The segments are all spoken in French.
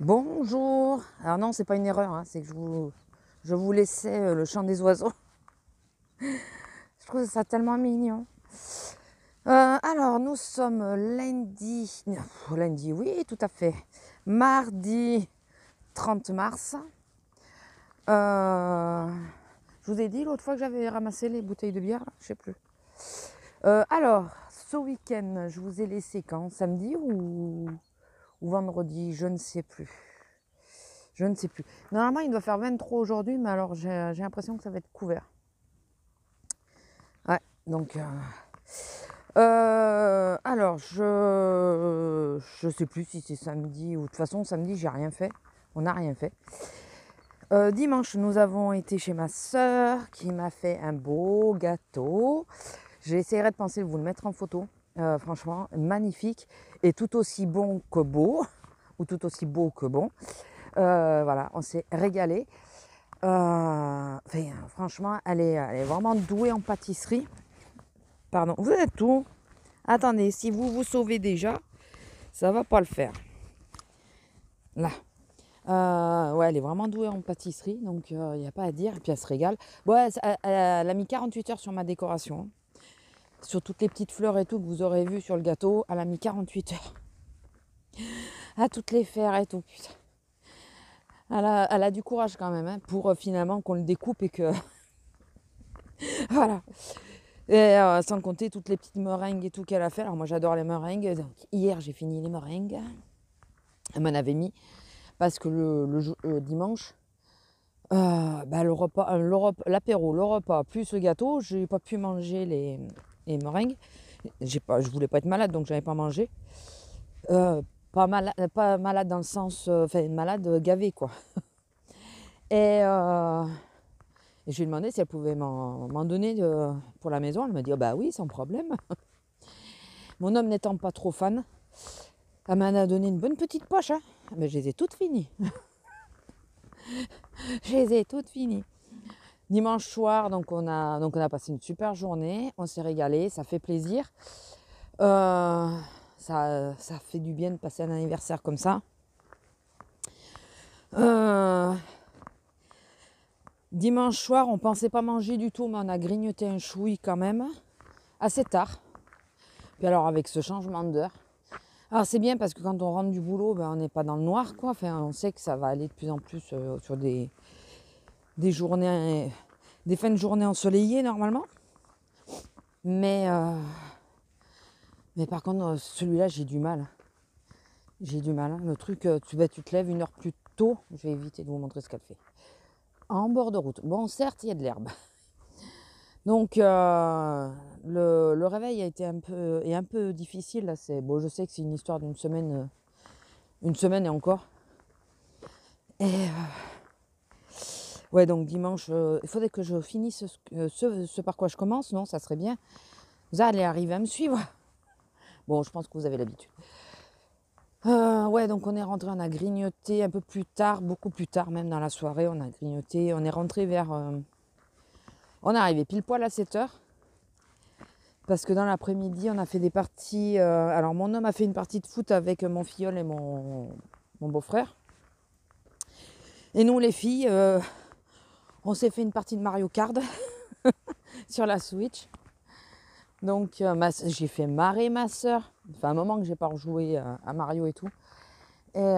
Bonjour. Alors non, c'est pas une erreur, hein, c'est que je vous laissais le chant des oiseaux. Je trouve ça tellement mignon. Alors, nous sommes lundi. Lundi, oui, tout à fait. Mardi 30 mars. Je vous ai dit l'autre fois que j'avais ramassé les bouteilles de bière, je sais plus. Alors, ce week-end, je vous ai laissé quand? Samedi ou vendredi? Je ne sais plus. Je ne sais plus. Normalement, il doit faire 23 aujourd'hui, mais alors j'ai l'impression que ça va être couvert. Ouais, donc... alors, je sais plus si c'est samedi ou... De toute façon, samedi, j'ai rien fait. On n'a rien fait. Dimanche, nous avons été chez ma sœur qui m'a fait un beau gâteau. J'essaierai de penser de vous le mettre en photo. Franchement, magnifique. Et tout aussi bon que beau. Ou tout aussi beau que bon. Voilà, on s'est régalé. Franchement, elle est vraiment douée en pâtisserie. Pardon, vous êtes où? Attendez, si vous vous sauvez déjà, ça va pas le faire. Là. Ouais, elle est vraiment douée en pâtisserie, donc il n'y a pas à dire. Et puis elle se régale. Bon, elle a mis 48 heures sur ma décoration. Sur toutes les petites fleurs et tout que vous aurez vu sur le gâteau, elle a mis 48 heures. À toutes les faire et tout, putain. Elle a du courage quand même, hein, pour finalement qu'on le découpe et que... Voilà. Et sans compter toutes les petites meringues et tout qu'elle a fait. Alors moi j'adore les meringues. Donc, hier j'ai fini les meringues. Elle m'en avait mis parce que le dimanche, l'apéro, le repas plus le gâteau, j'ai pas pu manger les meringues. Je voulais pas être malade donc j'avais pas mangé. Pas malade dans le sens, malade gavée quoi. Et je lui ai demandé si elle pouvait m'en donner pour la maison. Elle m'a dit, oh, bah oui, sans problème. Mon homme n'étant pas trop fan, elle m'en a donné une bonne petite poche. Hein. Mais je les ai toutes finies. Je les ai toutes finies. Dimanche soir, donc on a passé une super journée. On s'est régalé, ça fait plaisir. Ça fait du bien de passer un anniversaire comme ça. Dimanche soir, on pensait pas manger du tout, mais on a grignoté un choui quand même, assez tard. Puis alors avec ce changement d'heure, alors c'est bien parce que quand on rentre du boulot, on n'est pas dans le noir, quoi. Enfin, on sait que ça va aller de plus en plus sur des journées, des fins de journée ensoleillées normalement. Mais par contre, celui-là, j'ai du mal. J'ai du mal. Le truc, tu te lèves une heure plus tôt. Je vais éviter de vous montrer ce qu'elle fait. En bord de route. Bon, certes, il y a de l'herbe. Donc, le réveil a été un peu difficile. Là. Bon, je sais que c'est une histoire d'une semaine, et encore. Et ouais, donc dimanche, il faudrait que je finisse ce par quoi je commence. Non, ça serait bien. Vous allez arriver à me suivre. Bon, je pense que vous avez l'habitude. Ouais, donc on est rentré, on a grignoté un peu plus tard, beaucoup plus tard même dans la soirée. On a grignoté, on est rentré on est arrivé pile poil à 7h. Parce que dans l'après-midi, on a fait des parties. Alors, mon homme a fait une partie de foot avec mon filleul et mon beau-frère. Et nous, les filles, on s'est fait une partie de Mario Kart sur la Switch. Donc, j'ai fait marrer ma soeur. Ça fait un moment que j'ai pas rejoué à Mario et tout. Et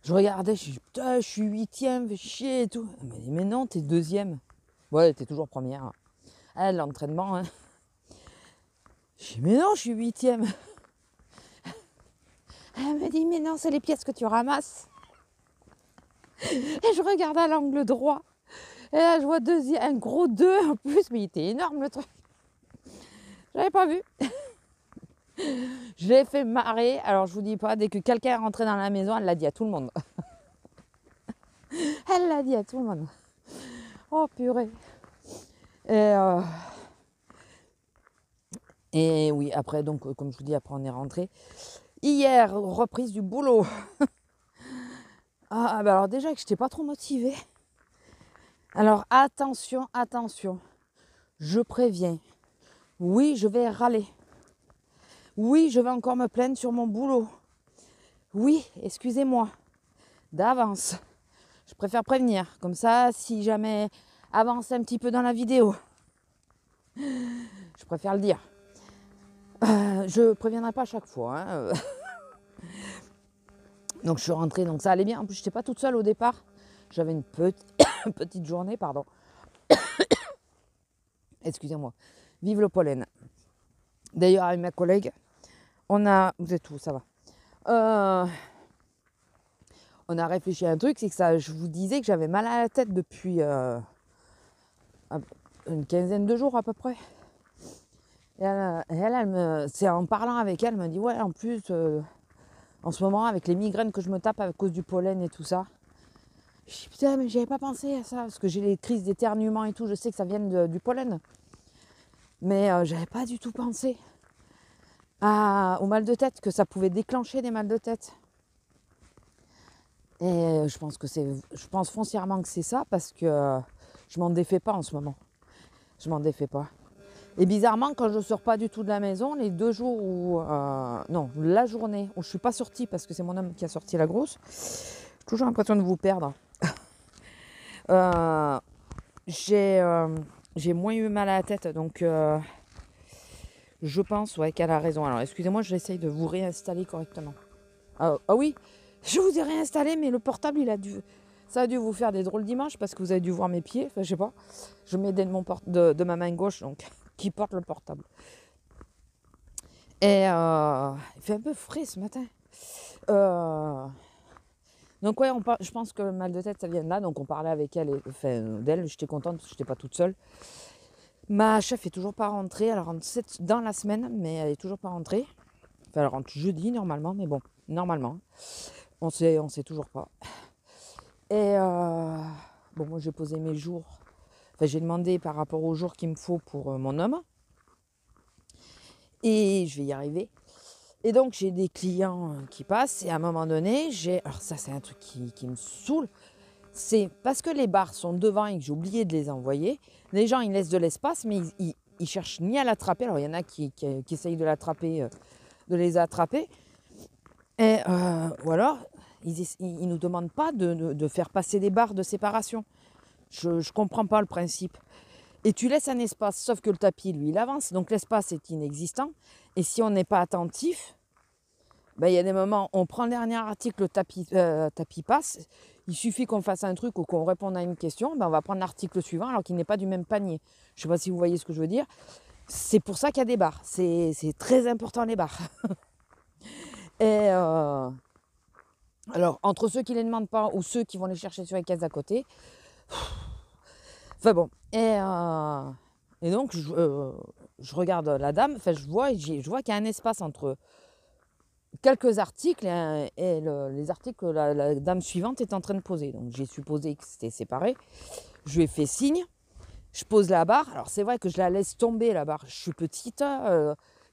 je regardais, je dis putain, je suis 8e, fais chier et tout. Elle m'a dit, mais non, t'es 2e. Ouais, t'es toujours première. Elle, l'entraînement. Hein. Je dis, mais non, je suis 8e. Elle me dit, mais non, c'est les pièces que tu ramasses. Et je regarde à l'angle droit. Et là, je vois un gros 2 en plus, mais il était énorme le truc. J'avais pas vu. Je l'ai fait marrer. Alors, je vous dis pas, dès que quelqu'un est rentré dans la maison, elle l'a dit à tout le monde. Elle l'a dit à tout le monde. Oh purée. Et oui, après, donc, comme je vous dis, après, on est rentré. Hier, reprise du boulot. Alors déjà que je n'étais pas trop motivée. Alors attention, attention. Je préviens. Oui, je vais râler. Oui, je vais encore me plaindre sur mon boulot. Oui, excusez-moi, d'avance. Je préfère prévenir. Comme ça, si jamais avance un petit peu dans la vidéo, je préfère le dire. Je préviendrai pas à chaque fois. Hein. Donc je suis rentrée, donc ça allait bien. En plus, je n'étais pas toute seule au départ. J'avais une petite journée, pardon. Excusez-moi. Vive le pollen. D'ailleurs, avec ma collègue, vous êtes où, ça va. On a réfléchi à un truc, c'est que ça, je vous disais que j'avais mal à la tête depuis une quinzaine de jours à peu près. Et c'est en parlant avec elle, elle me dit ouais, en plus, en ce moment, avec les migraines que je me tape à cause du pollen et tout ça, je dis putain, mais j'avais pas pensé à ça, parce que j'ai les crises d'éternuement et tout, je sais que ça vient du pollen. Mais j'avais pas du tout pensé au mal de tête, que ça pouvait déclencher des mal de tête. Et je pense foncièrement que c'est ça, parce que je m'en défais pas en ce moment. Je m'en défais pas. Et bizarrement, quand je ne sors pas du tout de la maison, les 2 jours où... non, la journée où je ne suis pas sortie, parce que c'est mon homme qui a sorti la grosse, j'ai toujours l'impression de vous perdre. J'ai moins eu mal à la tête, donc je pense qu'elle a raison. Alors, excusez-moi, j'essaye de vous réinstaller correctement. Ah oui, je vous ai réinstallé, mais le portable, ça a dû vous faire des drôles d'images, parce que vous avez dû voir mes pieds, enfin, je sais pas. Je m'aidais de ma main gauche, donc, qui porte le portable. Et il fait un peu frais ce matin. Donc ouais, je pense que le mal de tête, ça vient de là. Donc on parlait avec elle, d'elle. J'étais contente parce que je n'étais pas toute seule. Ma chef est toujours pas rentrée. Elle rentre dans la semaine, mais elle est toujours pas rentrée. Enfin, elle rentre jeudi normalement, mais bon, normalement. On sait toujours pas. Et bon, moi j'ai posé mes jours. Enfin, j'ai demandé par rapport aux jours qu'il me faut pour mon homme. Et je vais y arriver. Et donc j'ai des clients qui passent et à un moment donné, alors ça c'est un truc qui me saoule, c'est parce que les bars sont devant et que j'ai oublié de les envoyer, les gens ils laissent de l'espace mais ils cherchent ni à l'attraper, alors il y en a qui essayent de l'attraper, de les attraper, et ou alors ils nous demandent pas de faire passer des barres de séparation. Je comprends pas le principe. Et tu laisses un espace, sauf que le tapis, lui, il avance. Donc l'espace est inexistant. Et si on n'est pas attentif, ben, il y a des moments, on prend le dernier article, le tapis passe. Il suffit qu'on fasse un truc ou qu'on réponde à une question, ben, on va prendre l'article suivant alors qu'il n'est pas du même panier. Je ne sais pas si vous voyez ce que je veux dire. C'est pour ça qu'il y a des barres. C'est très important, les barres. Et alors, entre ceux qui ne les demandent pas ou ceux qui vont les chercher sur les caisses à côté, enfin bon, et donc je regarde la dame, enfin je vois qu'il y a un espace entre quelques articles et les articles que la dame suivante est en train de poser. Donc j'ai supposé que c'était séparé. Je lui ai fait signe, je pose la barre. Alors c'est vrai que je la laisse tomber la barre. Je suis petite,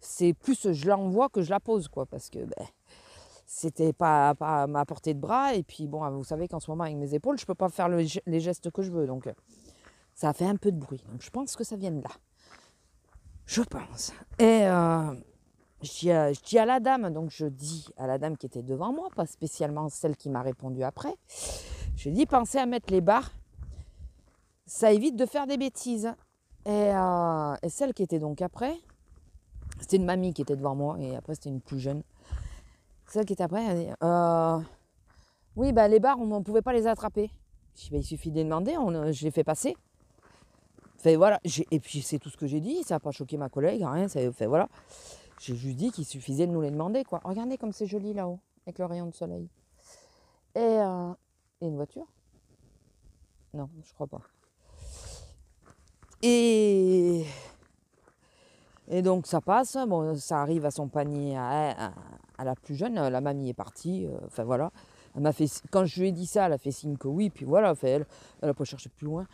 c'est plus je l'envoie que je la pose, quoi, parce que c'était pas à ma portée de bras. Et puis bon, vous savez qu'en ce moment avec mes épaules, je peux pas faire les gestes que je veux. Donc ça a fait un peu de bruit. Donc je pense que ça vient de là. Je pense. Et je dis à la dame, donc je dis à la dame qui était devant moi, pas spécialement celle qui m'a répondu après, je dis pensez à mettre les barres, ça évite de faire des bêtises. Et celle qui était donc après, c'était une mamie qui était devant moi, et après c'était une plus jeune. Celle qui était après, elle dit oui, bah, les barres, on ne pouvait pas les attraper. Je dis, bah, il suffit de les demander, je les fais passer. Fait, voilà, et puis c'est tout ce que j'ai dit, ça n'a pas choqué ma collègue, rien, fait, voilà. J'ai juste dit qu'il suffisait de nous les demander, quoi. Regardez comme c'est joli là-haut, avec le rayon de soleil. Et une voiture? Non, je crois pas. Et donc ça passe, bon, ça arrive à son panier à la plus jeune, la mamie est partie, enfin voilà. Elle m'a fait, quand je lui ai dit ça, elle a fait signe que oui, puis voilà, elle n'a pas cherché plus loin.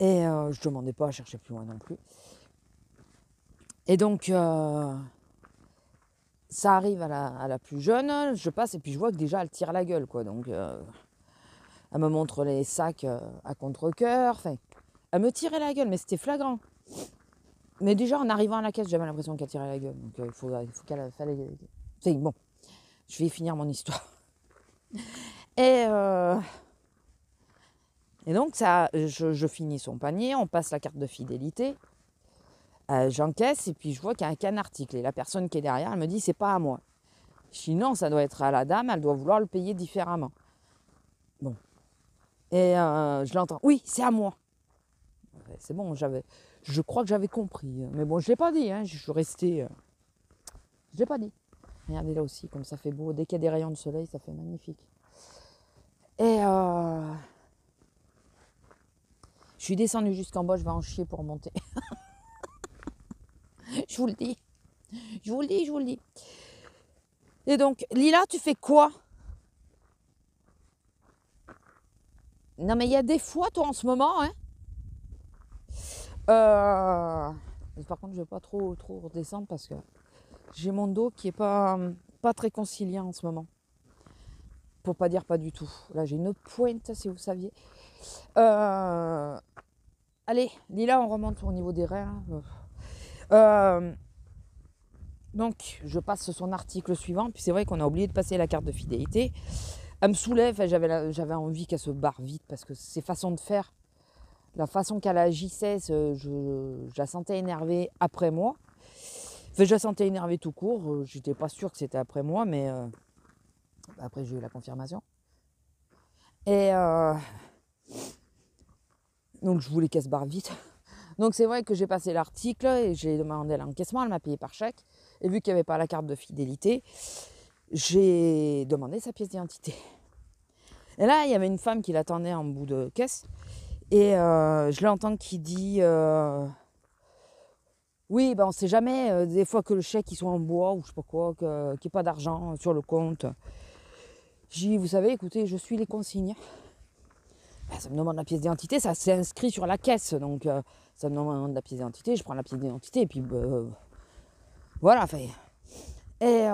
Et je ne demandais pas à chercher plus loin non plus. Et donc, ça arrive à la plus jeune, je passe et puis je vois que déjà elle tire la gueule, quoi. Donc, elle me montre les sacs à contre-cœur. Enfin, elle me tirait la gueule, mais c'était flagrant. Mais déjà, en arrivant à la caisse, j'avais l'impression qu'elle tirait la gueule. Donc, il faut qu'elle... Enfin, bon, je vais finir mon histoire. Et, et donc, ça, je finis son panier, on passe la carte de fidélité, j'encaisse et puis je vois qu'il y a qu'un article. Et la personne qui est derrière, elle me dit, c'est pas à moi. Je dis, non, ça doit être à la dame, elle doit vouloir le payer différemment. Bon. Et je l'entends, oui, c'est à moi. Ouais, c'est bon, je crois que j'avais compris. Mais bon, je ne l'ai pas dit, hein, je suis restée. Je ne l'ai pas dit. Regardez là aussi, comme ça fait beau. Dès qu'il y a des rayons de soleil, ça fait magnifique. Et je suis descendue jusqu'en bas, je vais en chier pour monter. Je vous le dis. Je vous le dis, je vous le dis. Et donc, Lila, tu fais quoi? Non, mais il y a des fois, toi, en ce moment, hein. Par contre, je ne vais pas trop redescendre parce que j'ai mon dos qui est pas très conciliant en ce moment. Pour pas dire pas du tout. Là, j'ai une pointe, si vous saviez. Allez, Lila, on remonte au niveau des reins. Donc, je passe son article suivant. Puis c'est vrai qu'on a oublié de passer la carte de fidélité. Elle me soulève. J'avais envie qu'elle se barre vite parce que ses façons de faire, la façon qu'elle agissait, je la sentais énervée après moi. Enfin, je la sentais énervée tout court. J'étais pas sûre que c'était après moi, mais après j'ai eu la confirmation. Et donc je voulais qu'elle se barre vite. Donc c'est vrai que j'ai passé l'article et j'ai demandé l'encaissement, elle m'a payé par chèque. Et vu qu'il n'y avait pas la carte de fidélité, j'ai demandé sa pièce d'identité. Et là, il y avait une femme qui l'attendait en bout de caisse. Et je l'entends qui dit oui, ben on ne sait jamais, des fois que le chèque il soit en bois ou je sais pas quoi, qu'il n'y ait pas d'argent sur le compte. J'ai dit, vous savez, écoutez, je suis les consignes. Ben, ça me demande la pièce d'identité, ça s'est inscrit sur la caisse. Donc ça me demande la pièce d'identité, je prends la pièce d'identité et puis voilà. Fait. Et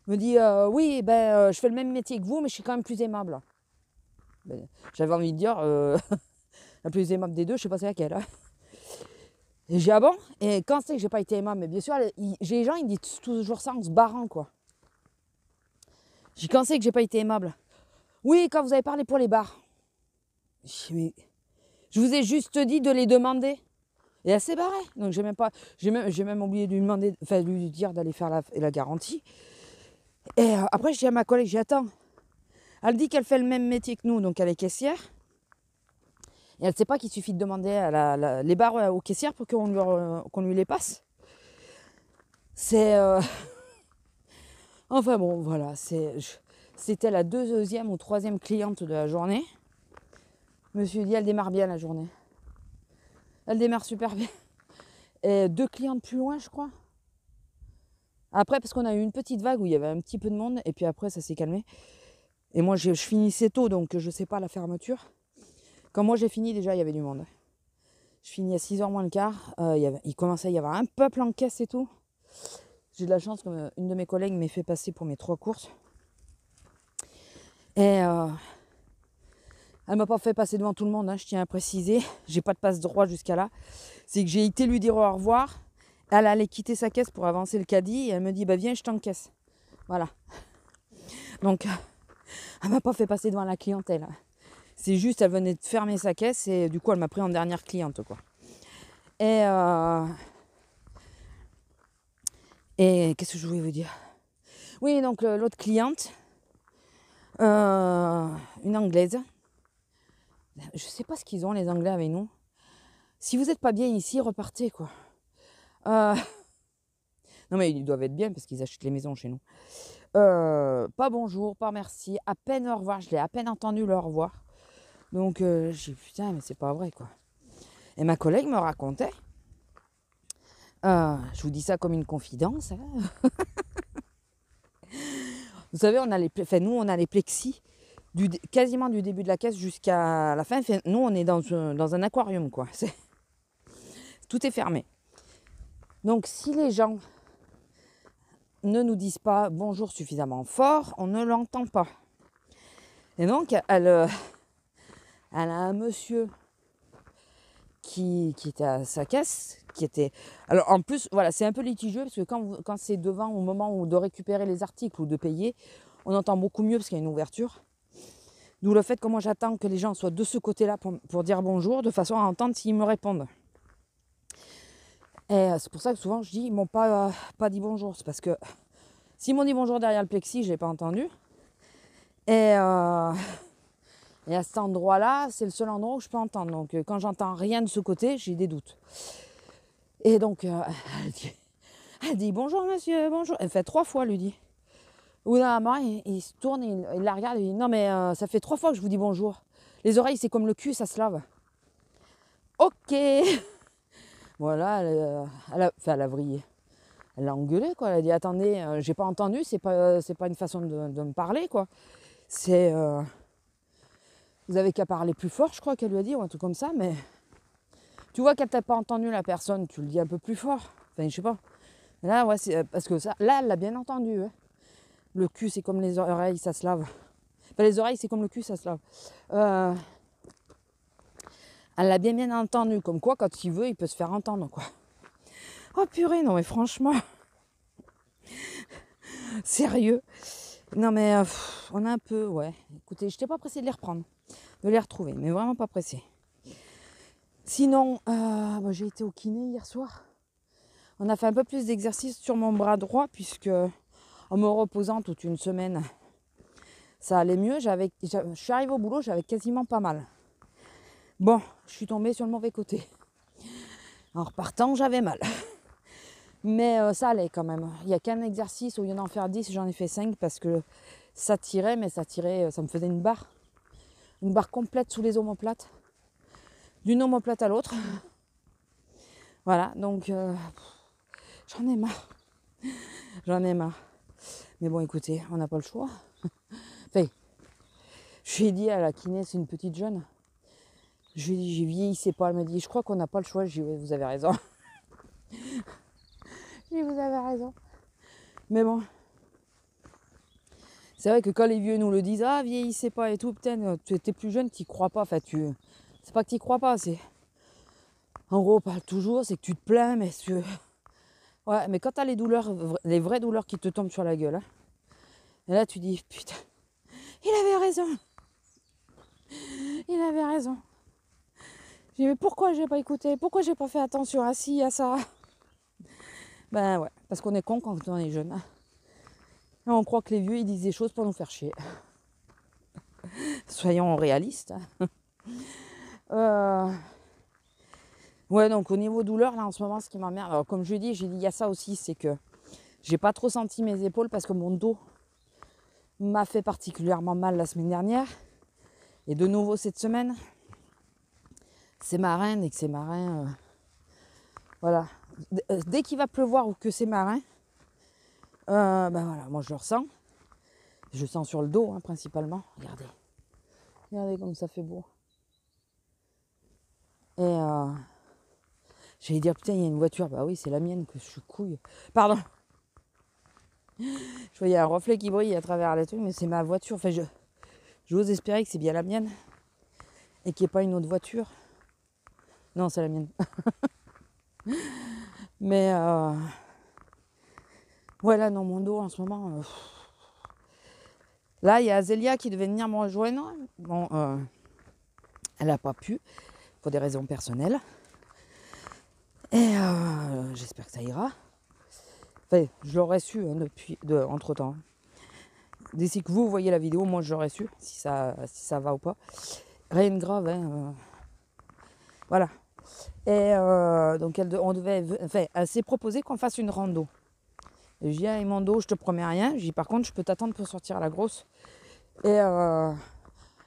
me dit oui, je fais le même métier que vous, mais je suis quand même plus aimable. Ben, j'avais envie de dire la plus aimable des deux, je sais pas c'est laquelle. Hein. Et j'ai dit ah bon? Et quand c'est que j'ai pas été aimable, mais bien sûr, j'ai les gens ils disent toujours ça en se barrant quoi. J'ai quand c'est que j'ai pas été aimable? Oui, quand vous avez parlé pour les bars. Je vous ai juste dit de les demander. Et elle s'est barrée. Donc j'ai même oublié de lui demander, enfin de lui dire d'aller faire la garantie. Et après je dis à ma collègue, j'ai attends. Elle dit qu'elle fait le même métier que nous, donc elle est caissière. Et elle ne sait pas qu'il suffit de demander à les bars aux caissières pour qu'on lui les passe. C'est enfin bon, voilà. C'était la deuxième ou troisième cliente de la journée. Je me suis dit, elle démarre bien la journée. Elle démarre super bien. Et 2 clientes plus loin, je crois. Après, parce qu'on a eu une petite vague où il y avait un petit peu de monde, et puis après, ça s'est calmé. Et moi, je finissais tôt, donc je ne sais pas la fermeture. Quand moi, j'ai fini, déjà, il y avait du monde. Je finis à 6h moins le quart. Il commençait à y avoir un peuple en caisse et tout. J'ai de la chance qu'une de mes collègues m'ait fait passer pour mes 3 courses. Et elle m'a pas fait passer devant tout le monde, hein, je tiens à préciser. J'ai pas de passe droit jusqu'à là. C'est que j'ai été lui dire au revoir. Elle allait quitter sa caisse pour avancer le caddie. Et elle me dit, bah viens, je t'encaisse. Voilà. Donc, elle m'a pas fait passer devant la clientèle. C'est juste, elle venait de fermer sa caisse et du coup, elle m'a pris en dernière cliente, quoi. Et qu'est-ce que je voulais vous dire? Oui, donc l'autre cliente, une Anglaise. Je sais pas ce qu'ils ont les Anglais avec nous. Si vous n'êtes pas bien ici, repartez quoi. Non mais ils doivent être bien parce qu'ils achètent les maisons chez nous. Pas bonjour, pas merci, à peine au revoir. Je l'ai à peine entendu le au revoir. Donc j'ai dit putain mais c'est pas vrai quoi. Et ma collègue me racontait. Je vous dis ça comme une confidence. Hein. Vous savez, nous on a les plexis quasiment du début de la caisse jusqu'à la fin. Nous on est dans un aquarium quoi. Tout est fermé. Donc si les gens ne nous disent pas bonjour suffisamment fort, on ne l'entend pas. Et donc elle a un monsieur qui était à sa caisse, qui était... Alors en plus, voilà, c'est un peu litigieux parce que quand c'est devant au moment où de récupérer les articles ou de payer, on entend beaucoup mieux parce qu'il y a une ouverture. D'où le fait que moi j'attends que les gens soient de ce côté-là pour dire bonjour, de façon à entendre s'ils me répondent. Et c'est pour ça que souvent je dis, ils m'ont pas dit bonjour. C'est parce que s'ils m'ont dit bonjour derrière le plexi, je ne l'ai pas entendu. Et à cet endroit-là, c'est le seul endroit où je peux entendre. Donc quand j'entends rien de ce côté, j'ai des doutes. Et donc elle dit bonjour monsieur, bonjour. Elle fait 3 fois, lui dit. Ou d'un moment, il se tourne, il la regarde et il dit non mais ça fait 3 fois que je vous dis bonjour. Les oreilles c'est comme le cul, ça se lave. Ok. Voilà, elle a vrillé. Elle l'a engueulé quoi. Elle a dit attendez, j'ai pas entendu, c'est pas une façon de me parler quoi. C'est vous avez qu'à parler plus fort, je crois qu'elle lui a dit, ou un truc comme ça, mais tu vois qu'elle t'a pas entendu la personne, tu le dis un peu plus fort. Enfin, je sais pas. Là, ouais, c'est parce que ça, là, elle l'a bien entendu. Hein. Le cul, c'est comme les oreilles, ça se lave. Enfin, les oreilles, c'est comme le cul, ça se lave. Elle l'a bien entendu. Comme quoi, quand il veut, il peut se faire entendre, quoi. Oh purée, non mais franchement. Sérieux. Non mais on a un peu, ouais. Écoutez, je n'étais pas pressée de les reprendre, de les retrouver, mais vraiment pas pressée. Sinon, j'ai été au kiné hier soir. On a fait un peu plus d'exercice sur mon bras droit, puisque en me reposant toute une semaine, ça allait mieux. Je suis arrivée au boulot, j'avais quasiment pas mal. Bon, je suis tombée sur le mauvais côté. En repartant, j'avais mal. Mais ça allait quand même. Il n'y a qu'un exercice, au lieu d'en faire 10, j'en ai fait 5 parce que ça tirait, mais ça me faisait une barre. Une barre complète sous les omoplates. D'une omoplate à l'autre. Voilà, donc j'en ai marre. J'en ai marre. Mais bon, écoutez, on n'a pas le choix. Enfin, je lui ai dit à la kiné, c'est une petite jeune. Je lui ai dit, j'ai vieillissais pas. Elle m'a dit, je crois qu'on n'a pas le choix. Je lui ai dit, oui, vous avez raison. Je lui ai dit, vous avez raison. Mais bon. C'est vrai que quand les vieux nous le disent, ah, vieillissez pas et tout, putain, tu étais plus jeune, t'y crois pas. Enfin, c'est pas que t'y crois pas, c'est. En gros, on parle toujours, c'est que tu te plains, mais ouais, mais quand t'as les douleurs, les vraies douleurs qui te tombent sur la gueule, hein, et là tu dis, putain, il avait raison. Il avait raison. J'ai dit, mais pourquoi j'ai pas écouté? Pourquoi j'ai pas fait attention à ci, à ça? Ben ouais, parce qu'on est con quand on est jeune. Hein. Et on croit que les vieux, ils disent des choses pour nous faire chier. Soyons réalistes. Ouais, donc au niveau douleur, là en ce moment, ce qui m'emmerde, alors comme je dis, il y a ça aussi, c'est que j'ai pas trop senti mes épaules parce que mon dos m'a fait particulièrement mal la semaine dernière. Et de nouveau cette semaine, c'est marin, et que c'est marin, voilà. Dès qu'il va pleuvoir ou que c'est marin, ben voilà, moi je le ressens. Je le sens sur le dos, hein, principalement. Regardez. Regardez comme ça fait beau. Et j'allais dire, putain, il y a une voiture. Bah oui, c'est la mienne que je suis couille. Pardon. Je voyais un reflet qui brille à travers les trucs, mais c'est ma voiture. Enfin, j'ose espérer que c'est bien la mienne. Et qu'il n'y ait pas une autre voiture. Non, c'est la mienne. Mais voilà, dans mon dos en ce moment. Là, il y a Azélia qui devait venir me rejoindre. Bon, elle n'a pas pu, pour des raisons personnelles. Et j'espère que ça ira. Enfin, je l'aurais su hein, entre-temps. D'ici que vous voyez la vidéo, moi je l'aurais su, si ça va ou pas. Rien de grave, hein. Voilà. Et donc elle s'est proposé qu'on fasse une rando. Et je dis, avec mon dos, je te promets rien. Je dis, par contre, je peux t'attendre pour sortir à la grosse. Et là,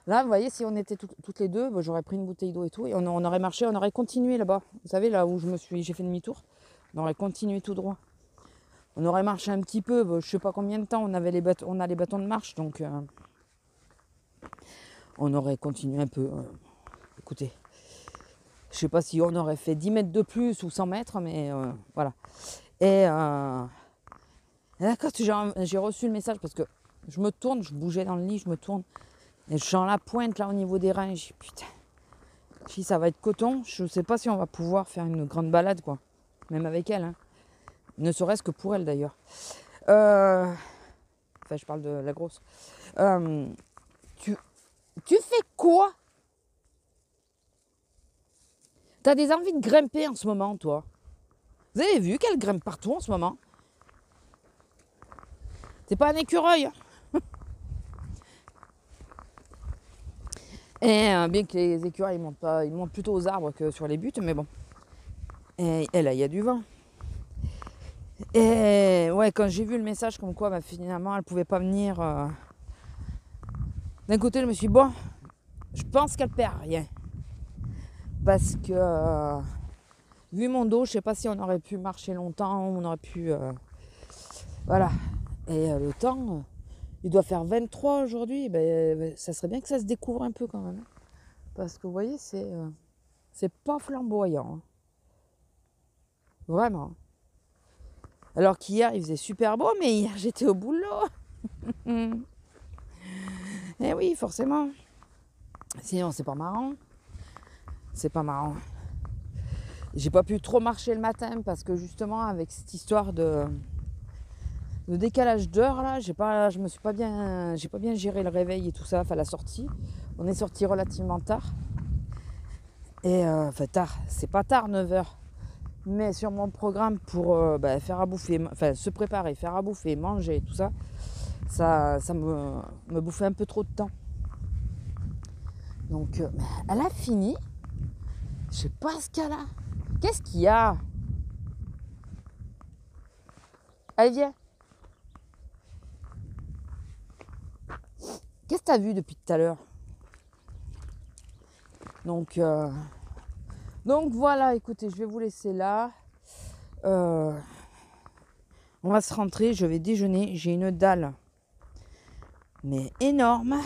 vous voyez, si on était toutes les deux, j'aurais pris une bouteille d'eau et tout. Et on aurait marché, on aurait continué là-bas. Vous savez, là où j'ai fait demi-tour. On aurait continué tout droit. On aurait marché un petit peu, je ne sais pas combien de temps. On a les bâtons de marche, donc on aurait continué un peu. Écoutez, je ne sais pas si on aurait fait 10 mètres de plus ou 100 mètres, mais voilà. Et là, quand j'ai reçu le message, parce que je me tourne, je bougeais dans le lit, je me tourne, et je sens la pointe là au niveau des reins, je dis putain, si ça va être coton, je ne sais pas si on va pouvoir faire une grande balade, quoi. Même avec elle, hein. Ne serait-ce que pour elle d'ailleurs. Enfin, je parle de la grosse. Tu fais quoi? T'as des envies de grimper en ce moment, toi? Vous avez vu qu'elle grimpe partout en ce moment? C'est pas un écureuil. Hein. Et bien que les écureuils ils montent pas, ils montent plutôt aux arbres que sur les buttes, mais bon. Et là, il y a du vent. Et ouais, quand j'ai vu le message comme quoi finalement elle pouvait pas venir, d'un côté je me suis dit, bon, je pense qu'elle perd rien. Parce que vu mon dos, je sais pas si on aurait pu marcher longtemps, on aurait pu. Voilà. Et le temps, il doit faire 23 aujourd'hui, ça serait bien que ça se découvre un peu quand même. Parce que vous voyez, c'est pas flamboyant. Hein. Vraiment. Alors qu'hier, il faisait super beau, mais hier, j'étais au boulot. Eh oui, forcément. Sinon, c'est pas marrant. C'est pas marrant. J'ai pas pu trop marcher le matin parce que justement, avec cette histoire de décalage d'heure, là, j'ai pas bien géré le réveil et tout ça, enfin la sortie. On est sorti relativement tard. Et enfin tard, c'est pas tard, 9h. Mais sur mon programme pour faire à bouffer, enfin se préparer, faire à bouffer, manger, tout ça, ça me bouffait un peu trop de temps. Donc elle a fini. Je sais pas ce qu'elle a. Qu'est-ce qu'il y a? Allez, viens. Qu'est-ce que tu as vu depuis tout à l'heure? Donc voilà, écoutez, je vais vous laisser là. On va se rentrer, je vais déjeuner. J'ai une dalle, mais énorme.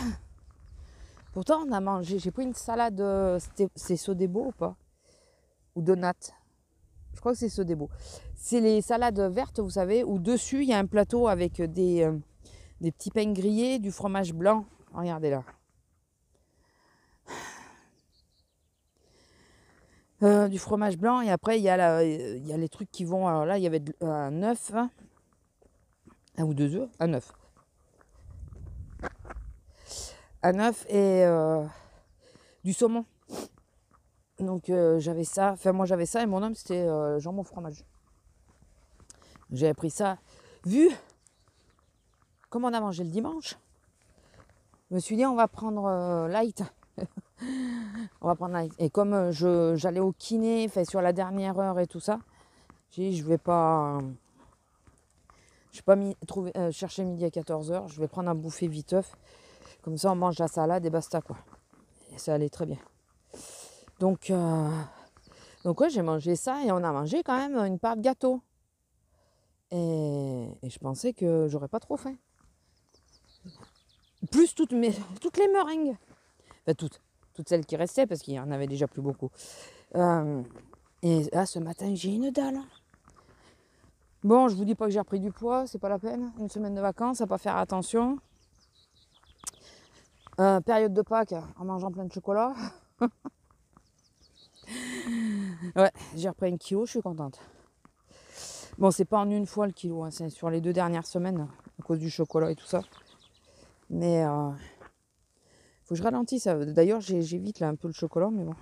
Pourtant, on a mangé. J'ai pris une salade. C'est Sodebo ou pas? Ou Donat? Je crois que c'est Sodebo. C'est les salades vertes, vous savez, où dessus, il y a un plateau avec des petits pains grillés, du fromage blanc. Regardez là. Du fromage blanc et après il y a les trucs qui vont. Alors là, il y avait un œuf, hein, un ou deux œufs, un œuf. Un œuf et du saumon. Donc j'avais ça. Enfin, moi j'avais ça et mon homme c'était jambon fromage. J'avais pris ça. Vu comme on a mangé le dimanche, je me suis dit on va prendre light. On va prendre light. Et comme j'allais au kiné, fait sur la dernière heure et tout ça, j'ai dit je vais pas chercher midi à 14h, je vais prendre un bouffée vite œuf. Comme ça on mange la salade et basta quoi. Et ça allait très bien. Donc ouais, j'ai mangé ça et on a mangé quand même une part de gâteau. Et je pensais que j'aurais pas trop faim. Plus toutes les meringues. Enfin toutes celles qui restaient parce qu'il y en avait déjà plus beaucoup. Et là ce matin j'ai une dalle. Bon, je vous dis pas que j'ai repris du poids, c'est pas la peine. Une semaine de vacances, à pas faire attention. Période de Pâques, en mangeant plein de chocolat. Ouais, j'ai repris 1 kilo, je suis contente. Bon, c'est pas en une fois le kilo, hein, c'est sur les 2 dernières semaines, à cause du chocolat et tout ça. Mais faut que je ralentisse. D'ailleurs, j'évite là un peu le chocolat, mais bon.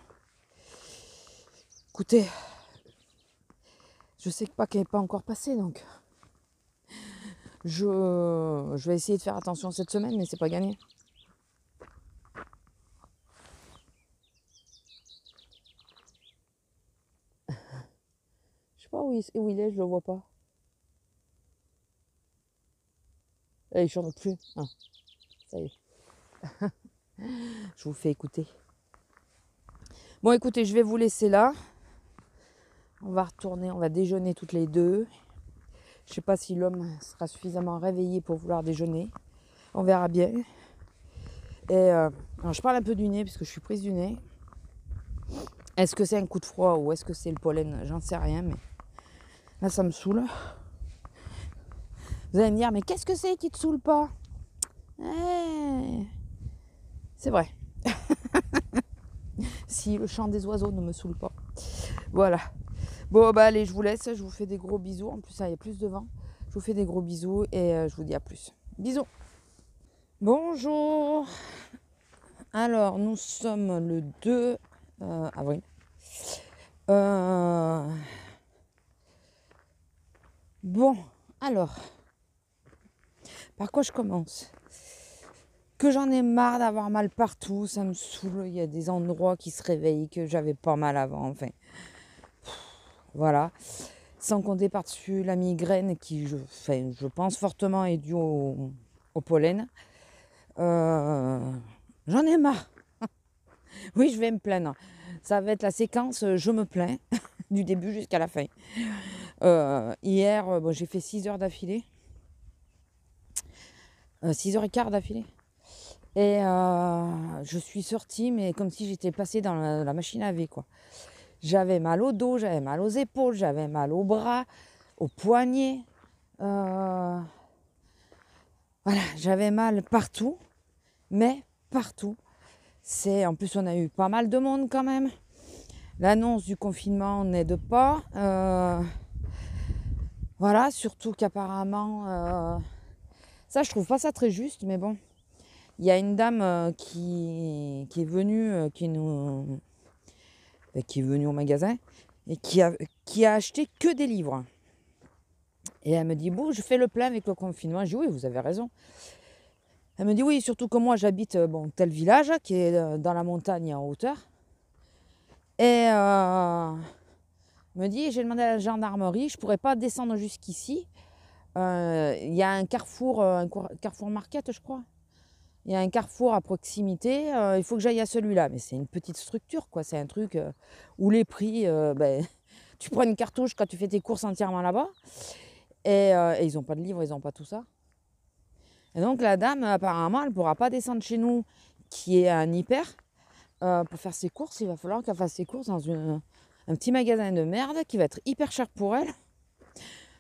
Écoutez, je sais que Pâques n'est pas encore passé, donc je vais essayer de faire attention cette semaine, mais c'est pas gagné. Je sais pas où il est, je le vois pas. Il chante plus. Ah, ça y est. Je vous fais écouter. Bon, écoutez, je vais vous laisser là. On va retourner, on va déjeuner toutes les deux. Je sais pas si l'homme sera suffisamment réveillé pour vouloir déjeuner. On verra bien. Et alors je parle un peu du nez parce que je suis prise du nez. Est-ce que c'est un coup de froid ou est-ce que c'est le pollen? J'en sais rien, mais là ça me saoule. Vous allez me dire, mais qu'est-ce que c'est qui te saoule pas? C'est vrai. Si le chant des oiseaux ne me saoule pas. Voilà. Bon, bah allez, je vous laisse. Je vous fais des gros bisous. En plus, il y a plus de vent. Je vous fais des gros bisous et je vous dis à plus. Bisous. Bonjour. Alors, nous sommes le 2 avril. Bon, alors, par quoi je commence? Que j'en ai marre d'avoir mal partout, ça me saoule. Il y a des endroits qui se réveillent que j'avais pas mal avant. Enfin, voilà. Sans compter par-dessus la migraine qui, je pense fortement, est due au pollen. J'en ai marre. Oui, je vais me plaindre. Ça va être la séquence je me plains du début jusqu'à la fin. Hier, j'ai fait 6 heures d'affilée. 6h15 d'affilée. Et je suis sortie, mais comme si j'étais passée dans la machine à laver, quoi. J'avais mal au dos, j'avais mal aux épaules, j'avais mal aux bras, aux poignets. Voilà, j'avais mal partout, mais partout. En plus, on a eu pas mal de monde quand même. L'annonce du confinement n'aide pas. Voilà, surtout qu'apparemment, ça, je trouve pas ça très juste, mais bon. Il y a une dame qui est venue, qui est venue au magasin et qui a acheté que des livres. Et elle me dit, bon, je fais le plein avec le confinement. Je dis, oui, vous avez raison. Elle me dit, oui, surtout que moi, j'habite tel village qui est dans la montagne en hauteur. Et me dit, j'ai demandé à la gendarmerie, je ne pourrais pas descendre jusqu'ici. Il y a un carrefour market, je crois. Il y a un carrefour à proximité, il faut que j'aille à celui-là. Mais c'est une petite structure, quoi. C'est un truc où les prix, tu prends une cartouche quand tu fais tes courses entièrement là-bas. Et ils n'ont pas de livres, ils n'ont pas tout ça. Et donc la dame, apparemment, elle ne pourra pas descendre chez nous, qui est un hyper, pour faire ses courses. Il va falloir qu'elle fasse ses courses dans un petit magasin de merde qui va être hyper cher pour elle.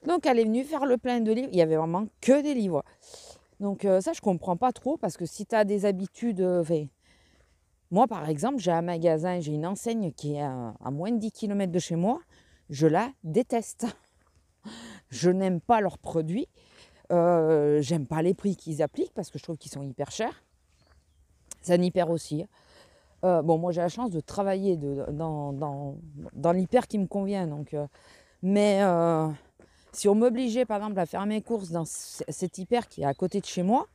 Donc elle est venue faire le plein de livres. Il n'y avait vraiment que des livres. Donc ça, je comprends pas trop parce que si tu as des habitudes... moi, par exemple, j'ai un magasin, j'ai une enseigne qui est à moins de 10 km de chez moi. Je la déteste. Je n'aime pas leurs produits. J'aime pas les prix qu'ils appliquent parce que je trouve qu'ils sont hyper chers. Ça hyper aussi. Moi, j'ai la chance de travailler dans l'hyper qui me convient. Donc, mais si on m'obligeait, par exemple, à faire mes courses dans cet hyper qui est à côté de chez moi,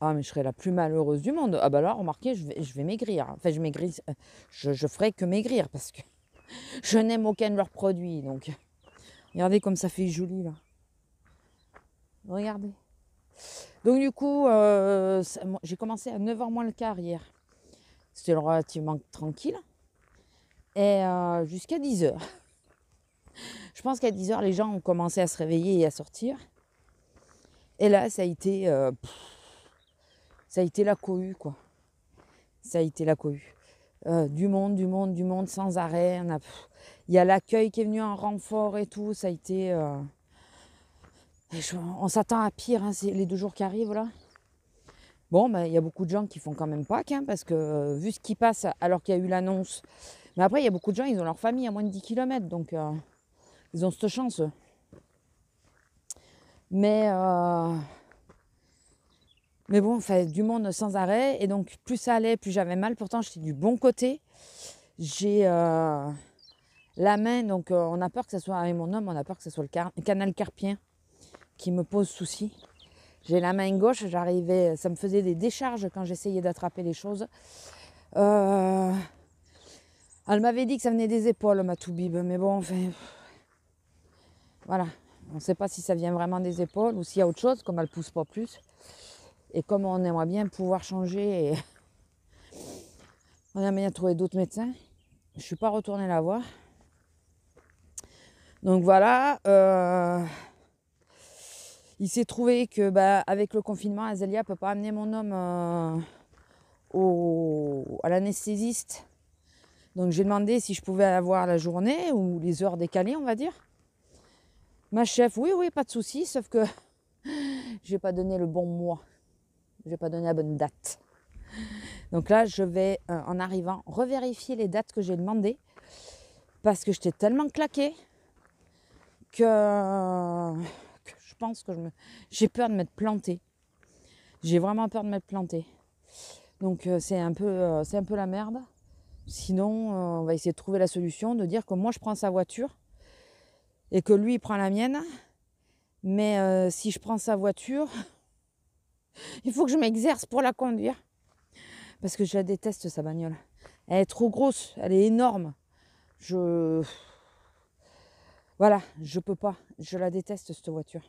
ah, mais je serais la plus malheureuse du monde. Ah bah là, remarquez, je vais maigrir. Enfin, je ferai que maigrir parce que je n'aime aucun de leurs produits. Donc, regardez comme ça fait joli, là. Regardez. Donc, du coup, j'ai commencé à 9h moins le quart hier. C'était relativement tranquille. Et jusqu'à 10h. Je pense qu'à 10h, les gens ont commencé à se réveiller et à sortir. Et là, ça a été la cohue, quoi. Ça a été la cohue. Du monde, sans arrêt. Il y a l'accueil qui est venu en renfort et tout. Ça a été... on s'attend à pire, hein, c'est les 2 jours qui arrivent, là. Bon, il y a beaucoup de gens qui font quand même Pâques, hein, parce que vu ce qui passe alors qu'il y a eu l'annonce. Mais après, il y a beaucoup de gens, ils ont leur famille à moins de 10 km, donc ils ont cette chance. Mais bon, enfin, du monde sans arrêt. Et donc, plus ça allait, plus j'avais mal. Pourtant, j'étais du bon côté. J'ai la main, donc on a peur que ce soit, avec mon homme, on a peur que ce soit le canal carpien qui me pose souci. J'ai la main gauche, ça me faisait des décharges quand j'essayais d'attraper les choses. Elle m'avait dit que ça venait des épaules, ma toubib, mais bon, enfin, voilà. On ne sait pas si ça vient vraiment des épaules ou s'il y a autre chose, comme elle ne pousse pas plus. Et comme on aimerait bien pouvoir changer, on aimerait bien trouver d'autres médecins. Je ne suis pas retournée la voir. Donc voilà. Il s'est trouvé que avec le confinement, Azélia ne peut pas amener mon homme à l'anesthésiste. Donc j'ai demandé si je pouvais avoir la journée ou les heures décalées, on va dire. Ma chef, oui, pas de souci, sauf que je n'ai pas donné le bon mois. Je n'ai pas donné la bonne date. Donc là, je vais, en arrivant, revérifier les dates que j'ai demandées. Parce que j'étais tellement claquée que je pense que j'ai peur de m'être plantée. J'ai vraiment peur de m'être plantée. Donc c'est un peu la merde. Sinon, on va essayer de trouver la solution, de dire que moi je prends sa voiture et que lui il prend la mienne. Mais si je prends sa voiture, il faut que je m'exerce pour la conduire. Parce que je la déteste, sa bagnole. Elle est trop grosse, elle est énorme. Voilà, je peux pas. Je la déteste, cette voiture.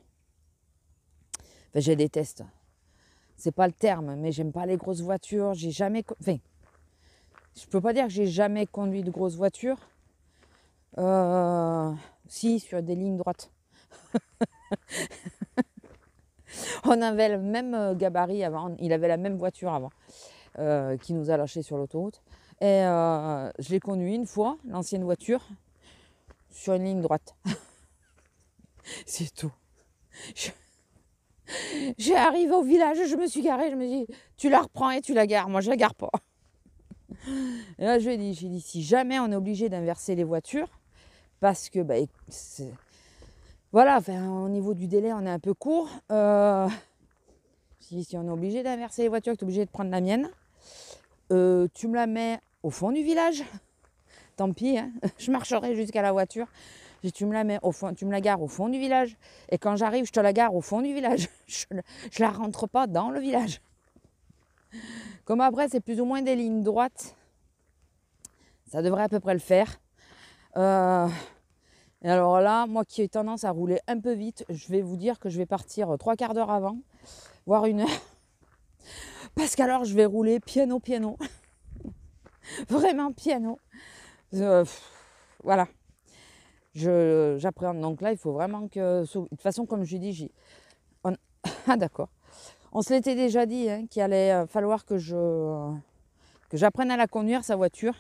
Enfin, je la déteste. C'est pas le terme, mais j'aime pas les grosses voitures. J'ai jamais... Enfin, je peux pas dire que j'ai jamais conduit de grosses voitures. Si, sur des lignes droites. On avait le même gabarit avant. Il avait la même voiture avant. Qui nous a lâchés sur l'autoroute. Et je l'ai conduit une fois, l'ancienne voiture, sur une ligne droite. C'est tout. J'ai arrivé au village, je me suis garée, je me dis, tu la reprends et tu la gares. Moi, je la gare pas. Et là, j'ai dit, si jamais on est obligé d'inverser les voitures, parce que, voilà, enfin, au niveau du délai, on est un peu court. Si on est obligé d'inverser les voitures, tu es obligé de prendre la mienne. Tu me la mets au fond du village. Tant pis, hein, je marcherai jusqu'à la voiture. Tu me la mets au fond, tu me la gares au fond du village. Et quand j'arrive, je te la gare au fond du village. Je la rentre pas dans le village. Comme après, c'est plus ou moins des lignes droites. Ça devrait à peu près le faire. Et alors là, moi qui ai tendance à rouler un peu vite, je vais vous dire que je vais partir 3/4 d'heure avant, voire 1 heure. Parce qu'alors, je vais rouler piano. Vraiment piano. Voilà. J'appréhende. Donc là, il faut vraiment que... De toute façon, comme je dis, ah d'accord. On se l'était déjà dit, hein, qu'il allait falloir que j'apprenne à la conduire, sa voiture.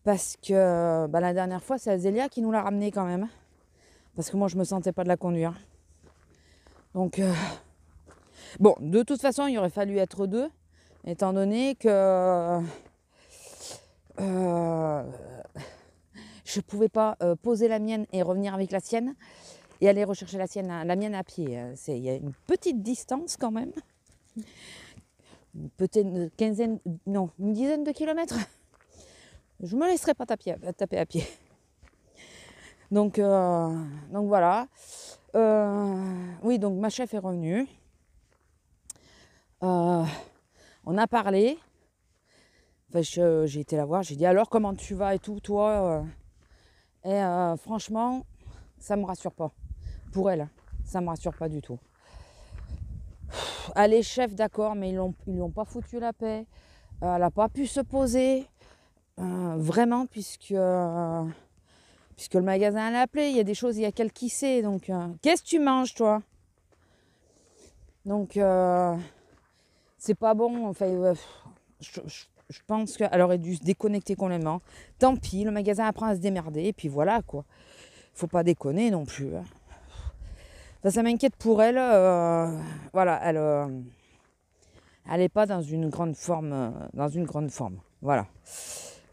Parce que la dernière fois, c'est Azélia qui nous l'a ramenée quand même. Parce que moi, je ne me sentais pas de la conduire. Donc, bon, de toute façon, il aurait fallu être 2, étant donné que je ne pouvais pas poser la mienne et revenir avec la sienne et aller rechercher la mienne à pied. Il y a une petite distance quand même. Peut-être une dizaine de kilomètres. Je ne me laisserai pas taper à pied. Donc voilà. Oui, donc ma chef est revenue. On a parlé. Enfin, j'ai été la voir. J'ai dit alors comment tu vas et tout, toi. Et franchement, ça me rassure pas. Pour elle, ça me rassure pas du tout. Elle est chef, d'accord, mais ils lui ont pas foutu la paix. Elle n'a pas pu se poser. Vraiment, puisque le magasin l'a appelé, il y a des choses, il y a qu'elle qui sait. Donc, qu'est-ce que tu manges, toi? Donc, c'est pas bon. Enfin, je pense qu'elle aurait dû se déconnecter complètement. Tant pis, le magasin apprend à se démerder. Et puis voilà, quoi. Faut pas déconner non plus. Hein. Enfin, ça m'inquiète pour elle. Voilà, elle n'est pas dans une grande forme. Voilà.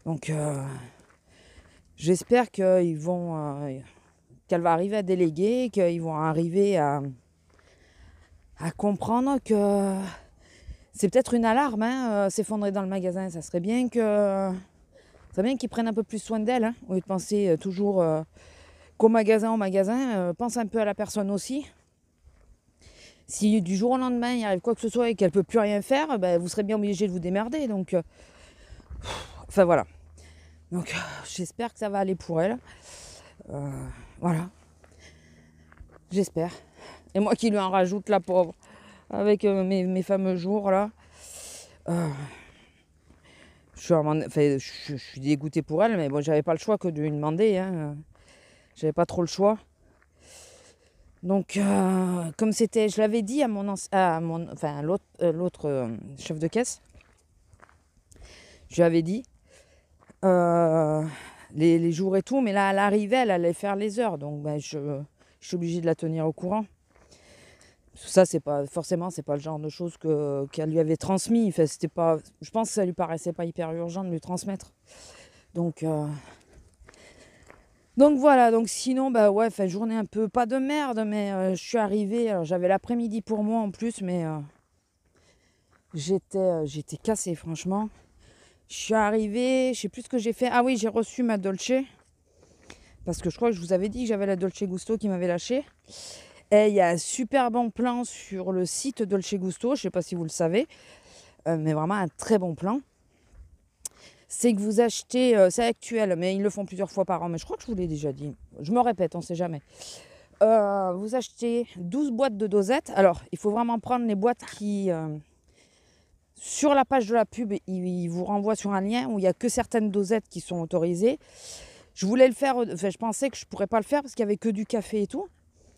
Donc, j'espère qu'elle va arriver à déléguer, qu'ils vont arriver à comprendre que c'est peut-être une alarme, hein, s'effondrer dans le magasin. Ça serait bien qu'ils prennent un peu plus soin d'elle, hein, au lieu de penser toujours qu'au magasin, pense un peu à la personne aussi. Si du jour au lendemain, il arrive quoi que ce soit et qu'elle ne peut plus rien faire, vous serez bien obligé de vous démerder. Donc, enfin voilà. Donc, j'espère que ça va aller pour elle. Voilà. J'espère. Et moi qui lui en rajoute, la pauvre, avec mes fameux jours là. Je suis dégoûtée pour elle, mais bon, j'avais pas le choix que de lui demander. Hein. J'avais pas trop le choix. Donc, comme c'était, je l'avais dit à l'autre chef de caisse, je lui avais dit les jours et tout, mais là, elle arrivait, elle allait faire les heures, donc je suis obligée de la tenir au courant. Ça, c'est pas le genre de choses qu'elle lui avait transmis. Enfin, je pense que ça lui paraissait pas hyper urgent de lui transmettre. Donc voilà, donc sinon, journée un peu, pas de merde, mais je suis arrivée, alors j'avais l'après-midi pour moi en plus, mais J'étais cassée, franchement. Je suis arrivée, je sais plus ce que j'ai fait. Ah oui, j'ai reçu ma Dolce. Parce que je crois que je vous avais dit que j'avais la Dolce Gusto qui m'avait lâché. Et il y a un super bon plan sur le site Dolce Gusto. Je ne sais pas si vous le savez. Mais vraiment un très bon plan. C'est que vous achetez, c'est actuel, mais ils le font plusieurs fois par an. Mais je crois que je vous l'ai déjà dit. Je me répète, on ne sait jamais. Vous achetez 12 boîtes de dosettes. Alors, il faut vraiment prendre les boîtes qui... sur la page de la pub, il vous renvoie sur un lien où il n'y a que certaines dosettes qui sont autorisées. Je voulais le faire, enfin, je pensais que je ne pourrais pas le faire parce qu'il n'y avait que du café et tout.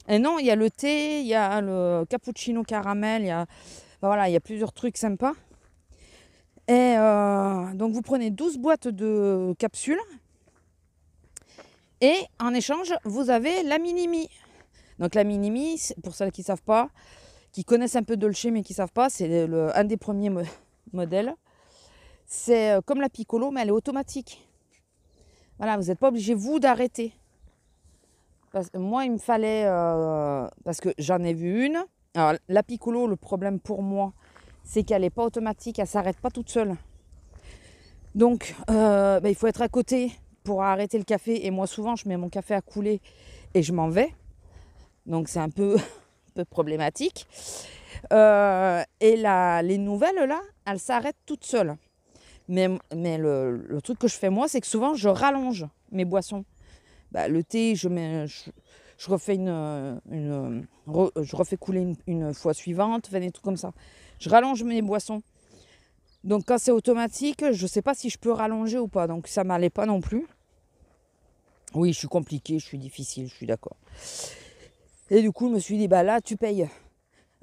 Et non, il y a le thé, il y a le cappuccino caramel, il y a plusieurs trucs sympas. Et donc vous prenez 12 boîtes de capsules. Et en échange, vous avez la Minimi. Donc la Minimi, pour celles qui ne savent pas, qui connaissent un peu Dolce mais qui ne savent pas, c'est un des premiers modèles. C'est comme la Piccolo, mais elle est automatique. Voilà, vous n'êtes pas obligé, vous, d'arrêter. Moi, il me fallait... parce que j'en ai vu une. Alors, la Piccolo, le problème pour moi, c'est qu'elle n'est pas automatique, elle ne s'arrête pas toute seule. Donc, il faut être à côté pour arrêter le café. Et moi, souvent, je mets mon café à couler et je m'en vais. Donc, c'est un peu, un peu problématique. Et les nouvelles, là, elles s'arrêtent toutes seules. Mais le truc que je fais, moi, c'est que souvent, je rallonge mes boissons. Le thé, je refais je refais couler une fois suivante, des trucs comme ça. Je rallonge mes boissons. Donc quand c'est automatique, je ne sais pas si je peux rallonger ou pas. Donc ça ne m'allait pas non plus. Oui, je suis compliquée, je suis difficile, je suis d'accord. Et du coup, je me suis dit, là, tu payes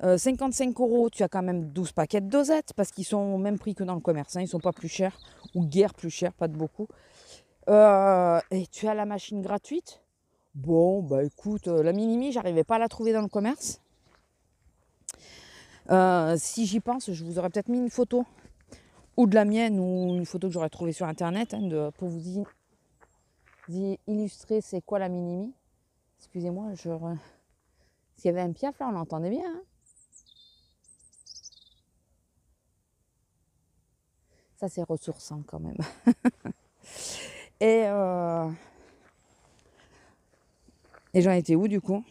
55 €, tu as quand même 12 paquets de dosettes, parce qu'ils sont au même prix que dans le commerce. Ils ne sont pas plus chers, ou guère plus chers, pas de beaucoup. Et tu as la machine gratuite. Bon, écoute, la Minimi, j'arrivais pas à la trouver dans le commerce. Si j'y pense, je vous aurais peut-être mis une photo, ou de la mienne, ou une photo que j'aurais trouvée sur internet, pour vous illustrer c'est quoi la Minimi. Excusez-moi, s'il y avait un piaf là, on l'entendait bien. Hein. Ça, c'est ressourçant quand même. Et j'en étais où du coup?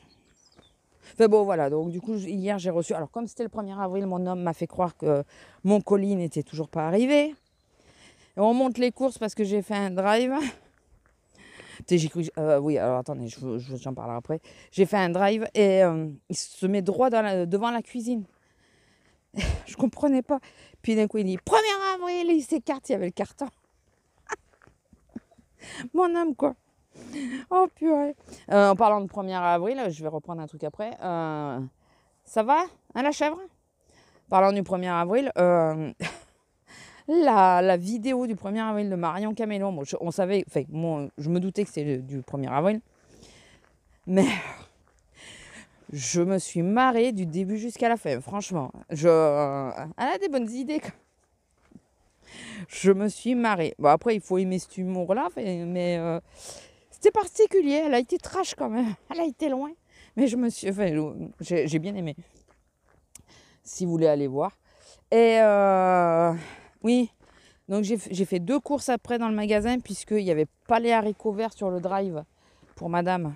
Enfin bon, voilà. Donc du coup, hier, j'ai reçu... Alors, comme c'était le 1er avril, mon homme m'a fait croire que mon colis n'était toujours pas arrivé. Et on monte les courses parce que j'ai fait un drive. J'ai cru... oui, alors attendez, j'en parlerai après. J'ai fait un drive et il se met droit devant la cuisine. Je comprenais pas. Puis d'un coup, il dit 1er avril, il s'écarte, il y avait le carton. Mon homme, quoi. Oh purée. En parlant de 1er avril, je vais reprendre un truc après. Ça va, hein, la chèvre? Parlant du 1er avril, la vidéo du 1er avril de Marion Caméléon, bon, on savait, enfin, je me doutais que c'était du 1er avril, mais je me suis marrée du début jusqu'à la fin, franchement. Elle a des bonnes idées. Je me suis marrée. Bon, après, il faut aimer cet humour-là, mais c'était particulier. Elle a été trash quand même. Elle a été loin. Mais j'ai bien aimé. Si vous voulez aller voir. Et oui, donc j'ai fait 2 courses après dans le magasin, puisqu'il n'y avait pas les haricots verts sur le drive pour madame.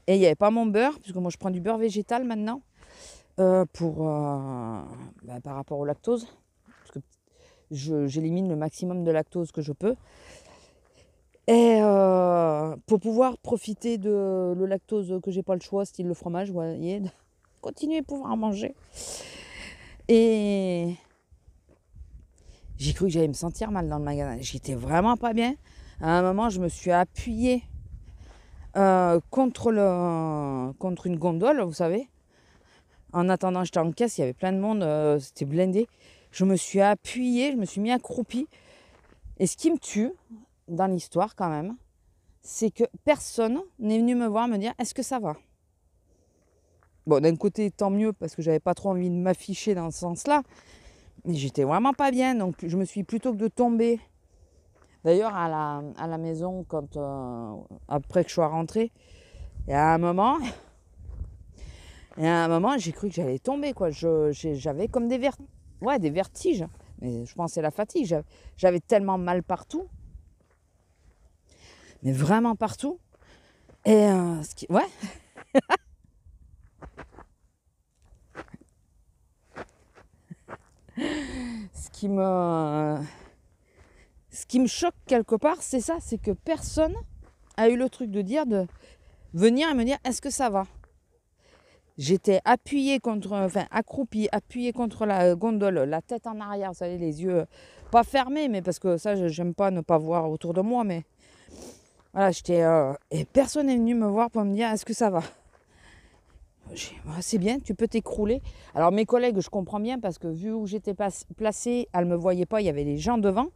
Et il n'y avait pas mon beurre, puisque moi je prends du beurre végétal maintenant, par rapport au lactose. Parce que j'élimine le maximum de lactose que je peux. Et pour pouvoir profiter de le lactose que j'ai pas le choix, style le fromage, vous voyez, continuer à pouvoir en manger. Et j'ai cru que j'allais me sentir mal dans le magasin. J'étais vraiment pas bien. À un moment, je me suis appuyée contre une gondole, vous savez. En attendant, j'étais en caisse, il y avait plein de monde, c'était blindé. Je me suis appuyée, je me suis mis accroupie. Et ce qui me tue dans l'histoire quand même, c'est que personne n'est venu me voir me dire « Est-ce que ça va ?» Bon, d'un côté, tant mieux, parce que j'avais pas trop envie de m'afficher dans ce sens-là. Mais j'étais vraiment pas bien, donc je me suis, plutôt que de tomber, d'ailleurs à la maison, après que je sois rentrée, et à un moment, j'ai cru que j'allais tomber, quoi. J'avais comme des vertiges. ouais, des vertiges. Mais je pense que c'est la fatigue. J'avais tellement mal partout, mais vraiment partout. Et ouais, ce qui me, ce qui me choque quelque part, c'est ça, c'est que personne a eu le truc de dire, de venir et me dire, est-ce que ça va? J'étais appuyée contre, enfin accroupie, appuyée contre la gondole, la tête en arrière, vous savez, les yeux pas fermés, mais parce que ça, j'aime pas ne pas voir autour de moi, mais voilà, j'étais et personne n'est venu me voir pour me dire est-ce que ça va. C'est bien, tu peux t'écrouler. Alors mes collègues, je comprends bien parce que vu où j'étais placée, elles me voyaient pas, il y avait les gens devant.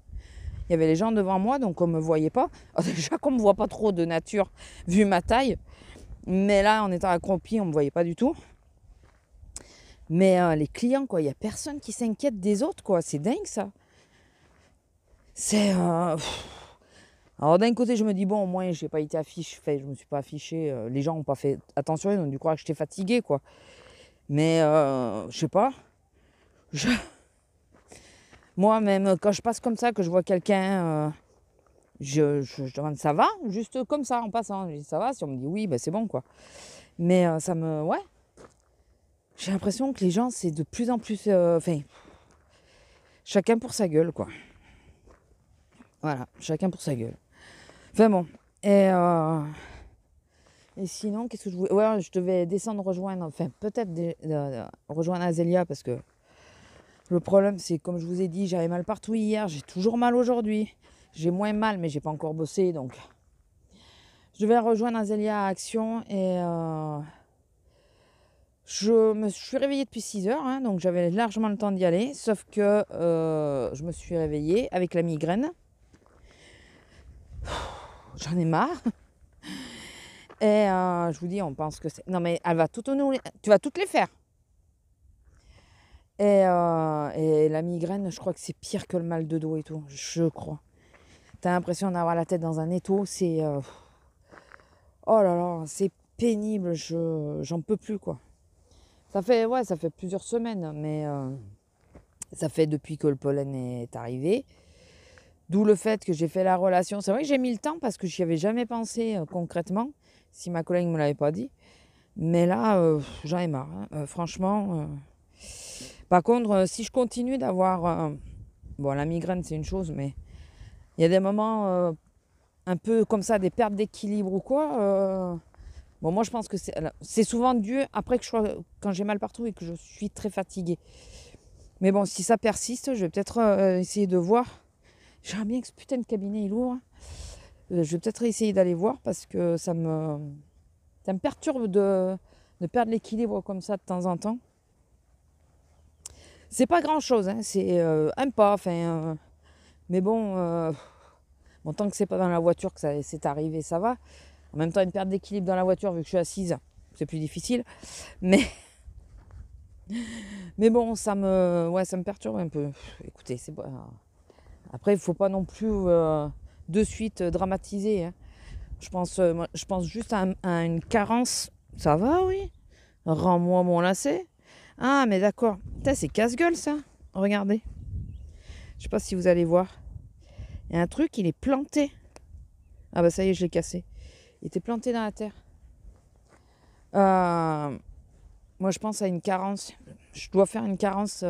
Il y avait les gens devant moi, donc on me voyait pas. Alors, déjà qu'on me voit pas trop de nature, vu ma taille. Mais là, en étant accroupi, on me voyait pas du tout. Mais les clients, quoi, il n'y a personne qui s'inquiète des autres, quoi. C'est dingue, ça. C'est... Alors d'un côté, je me dis, bon, au moins, j'ai pas été affiché, je me suis pas affiché. Les gens n'ont pas fait attention, ils ont dû croire que j'étais fatiguée, quoi. Mais je sais pas. Je... Moi, même quand je passe comme ça, que je vois quelqu'un, je demande ça va, juste comme ça, en passant. Je dis ça va, si on me dit oui, ben, c'est bon, quoi. Mais ça me... Ouais. J'ai l'impression que les gens, c'est de plus en plus... Enfin, chacun pour sa gueule, quoi. Voilà, chacun pour sa gueule. Enfin bon. Et sinon, qu'est-ce que je voulais... Ouais, je devais descendre rejoindre... Enfin, peut-être rejoindre Azélia parce que le problème, c'est comme je vous ai dit, j'avais mal partout hier. J'ai toujours mal aujourd'hui. J'ai moins mal, mais j'ai pas encore bossé, donc... Je devais rejoindre Azélia à Action et... Je me suis réveillée depuis 6 heures, hein, donc j'avais largement le temps d'y aller. Sauf que je me suis réveillée avec la migraine. J'en ai marre. Et je vous dis, on pense que c'est... Non mais elle va toutes nous... Tu vas toutes les faire. Et la migraine, je crois que c'est pire que le mal de dos et tout. Je crois. T'as l'impression d'avoir la tête dans un étau. C'est... Oh là là, c'est pénible. J'en peux plus, quoi. Ça fait plusieurs semaines, mais ça fait depuis que le pollen est arrivé. D'où le fait que j'ai fait la relation. C'est vrai que j'ai mis le temps parce que je n'y avais jamais pensé concrètement, si ma collègue ne me l'avait pas dit. Mais là, j'en ai marre. Hein. Franchement. Par contre, si je continue d'avoir... bon, la migraine, c'est une chose, mais il y a des moments un peu comme ça, des pertes d'équilibre ou quoi. Bon, moi, je pense que c'est souvent dû après que quand j'ai mal partout et que je suis très fatiguée. Mais bon, si ça persiste, je vais peut-être essayer de voir. J'aimerais bien que ce putain de cabinet il ouvre. Je vais peut-être essayer d'aller voir parce que ça me perturbe de perdre l'équilibre comme ça de temps en temps. C'est pas grand-chose, hein, c'est un pas. Mais bon, tant que c'est pas dans la voiture que c'est arrivé, ça va. En même temps, une perte d'équilibre dans la voiture, vu que je suis assise, c'est plus difficile. Mais, mais bon, ça me perturbe un peu. Écoutez, c'est pas... Après, il ne faut pas non plus de suite dramatiser. Hein. Je pense juste à une carence. Ça va, oui. Rends-moi mon lacet. Ah, mais d'accord. Putain, c'est casse-gueule, ça. Regardez. Je sais pas si vous allez voir. Il y a un truc, il est planté. Ah bah ça y est, je l'ai cassé. Il était planté dans la terre. Moi, je pense à une carence. Je dois faire une carence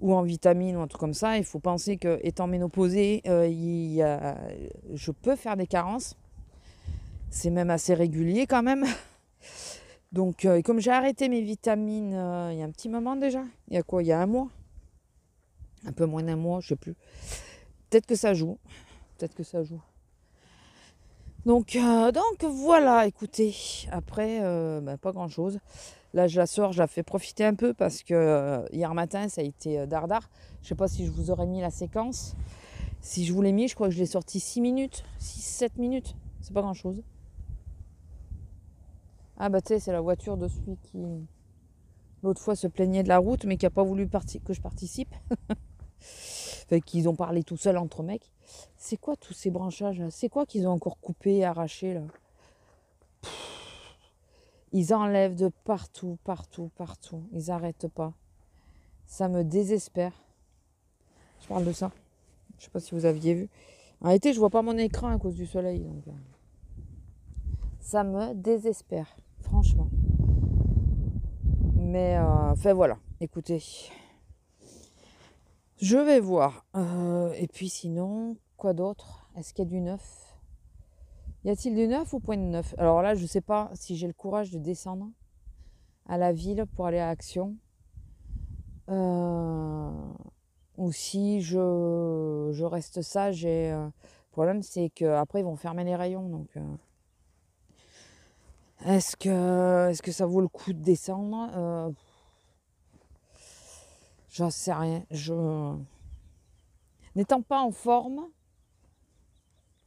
ou en vitamines ou un truc comme ça. Il faut penser que, étant ménopausée, je peux faire des carences. C'est même assez régulier quand même. Donc, comme j'ai arrêté mes vitamines il y a un petit moment déjà, il y a quoi? Il y a un mois? Un peu moins d'un mois, je sais plus. Peut-être que ça joue. Peut-être que ça joue. Donc voilà, écoutez. Après, pas grand-chose. Là, je la sors, je la fais profiter un peu parce que hier matin, ça a été dardard. Je sais pas si je vous aurais mis la séquence. Si je vous l'ai mis, je crois que je l'ai sorti 6 minutes, 6-7 minutes. C'est pas grand-chose. Ah bah tu sais, c'est la voiture de celui qui, l'autre fois, se plaignait de la route, mais qui n'a pas voulu que je participe. Fait qu'ils ont parlé tout seuls entre mecs. C'est quoi tous ces branchages là? C'est quoi qu'ils ont encore coupé, arraché là? Ils enlèvent de partout, partout, partout. Ils n'arrêtent pas. Ça me désespère. Je parle de ça. Je sais pas si vous aviez vu. En réalité, je vois pas mon écran à cause du soleil. Donc, ça me désespère, franchement. Mais, enfin voilà, écoutez. Je vais voir. Et puis sinon, quoi d'autre? Est-ce qu'il y a du neuf? Y a-t-il du neuf ou point de neuf? Alors là, je ne sais pas si j'ai le courage de descendre à la ville pour aller à Action. Ou si je reste sage. Et le problème, c'est qu'après, ils vont fermer les rayons. Donc, est-ce que ça vaut le coup de descendre? J'en sais rien. N'étant pas en forme,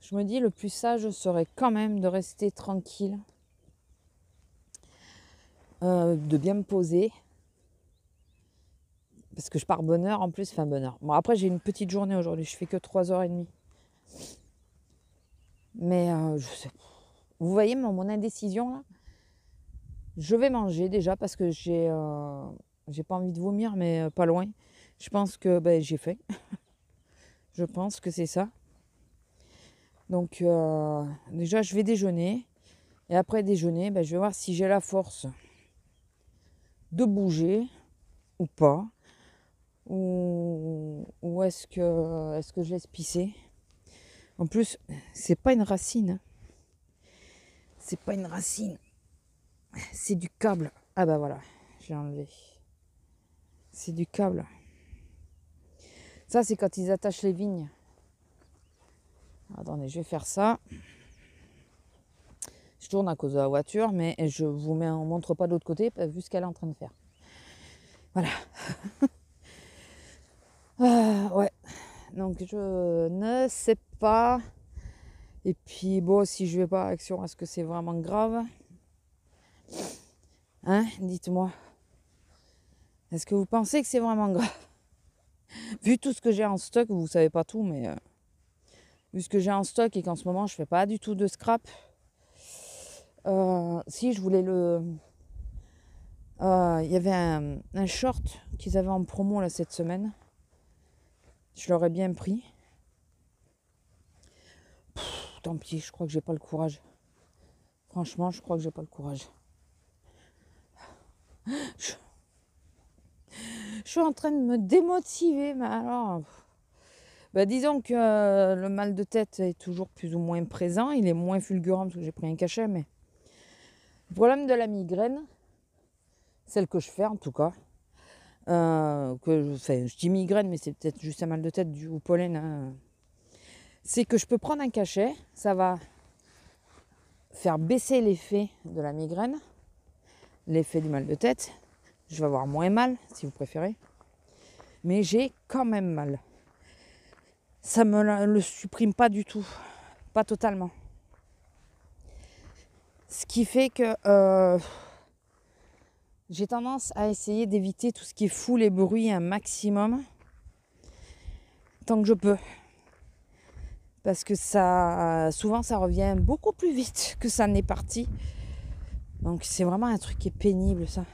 je me dis le plus sage serait quand même de rester tranquille, de bien me poser, parce que je pars bonne heure en plus, enfin bonne heure. Bon, après j'ai une petite journée aujourd'hui, je fais que 3h30. Mais je sais. Vous voyez mon indécision là? Je vais manger déjà parce que j'ai pas envie de vomir, mais pas loin. Je pense que j'ai faim. Je pense que c'est ça. Donc déjà je vais déjeuner. Et après déjeuner, je vais voir si j'ai la force de bouger ou pas. Ou est-ce que je laisse pisser. En plus, c'est pas une racine. C'est pas une racine. C'est du câble. Ah bah voilà, j'ai enlevé. C'est du câble. Ça, c'est quand ils attachent les vignes. Attendez, je vais faire ça. Je tourne à cause de la voiture, mais je vous montre pas de l'autre côté, vu ce qu'elle est en train de faire. Voilà. Ouais. Donc, je ne sais pas. Et puis, bon, si je vais pas à Action, est-ce que c'est vraiment grave? Hein? Dites-moi. Est-ce que vous pensez que c'est vraiment grave? Vu tout ce que j'ai en stock, vous savez pas tout, mais vu ce que j'ai en stock et qu'en ce moment, je fais pas du tout de scrap. Si, je voulais le... Il y avait un short qu'ils avaient en promo là, cette semaine. Je l'aurais bien pris. Tant pis, je crois que j'ai pas le courage. Franchement, je crois que j'ai pas le courage. Je suis en train de me démotiver, mais alors... disons que le mal de tête est toujours plus ou moins présent. Il est moins fulgurant parce que j'ai pris un cachet, mais... Le problème de la migraine, celle que je fais en tout cas, je dis migraine, mais c'est peut-être juste un mal de tête dû au pollen, hein. C'est que je peux prendre un cachet, ça va faire baisser l'effet de la migraine, l'effet du mal de tête. Je vais avoir moins mal, si vous préférez. Mais j'ai quand même mal. Ça me le supprime pas du tout. Pas totalement. Ce qui fait que j'ai tendance à essayer d'éviter tout ce qui est foule et bruit un maximum. Tant que je peux. Parce que souvent ça revient beaucoup plus vite que ça n'est parti. Donc c'est vraiment un truc qui est pénible, ça.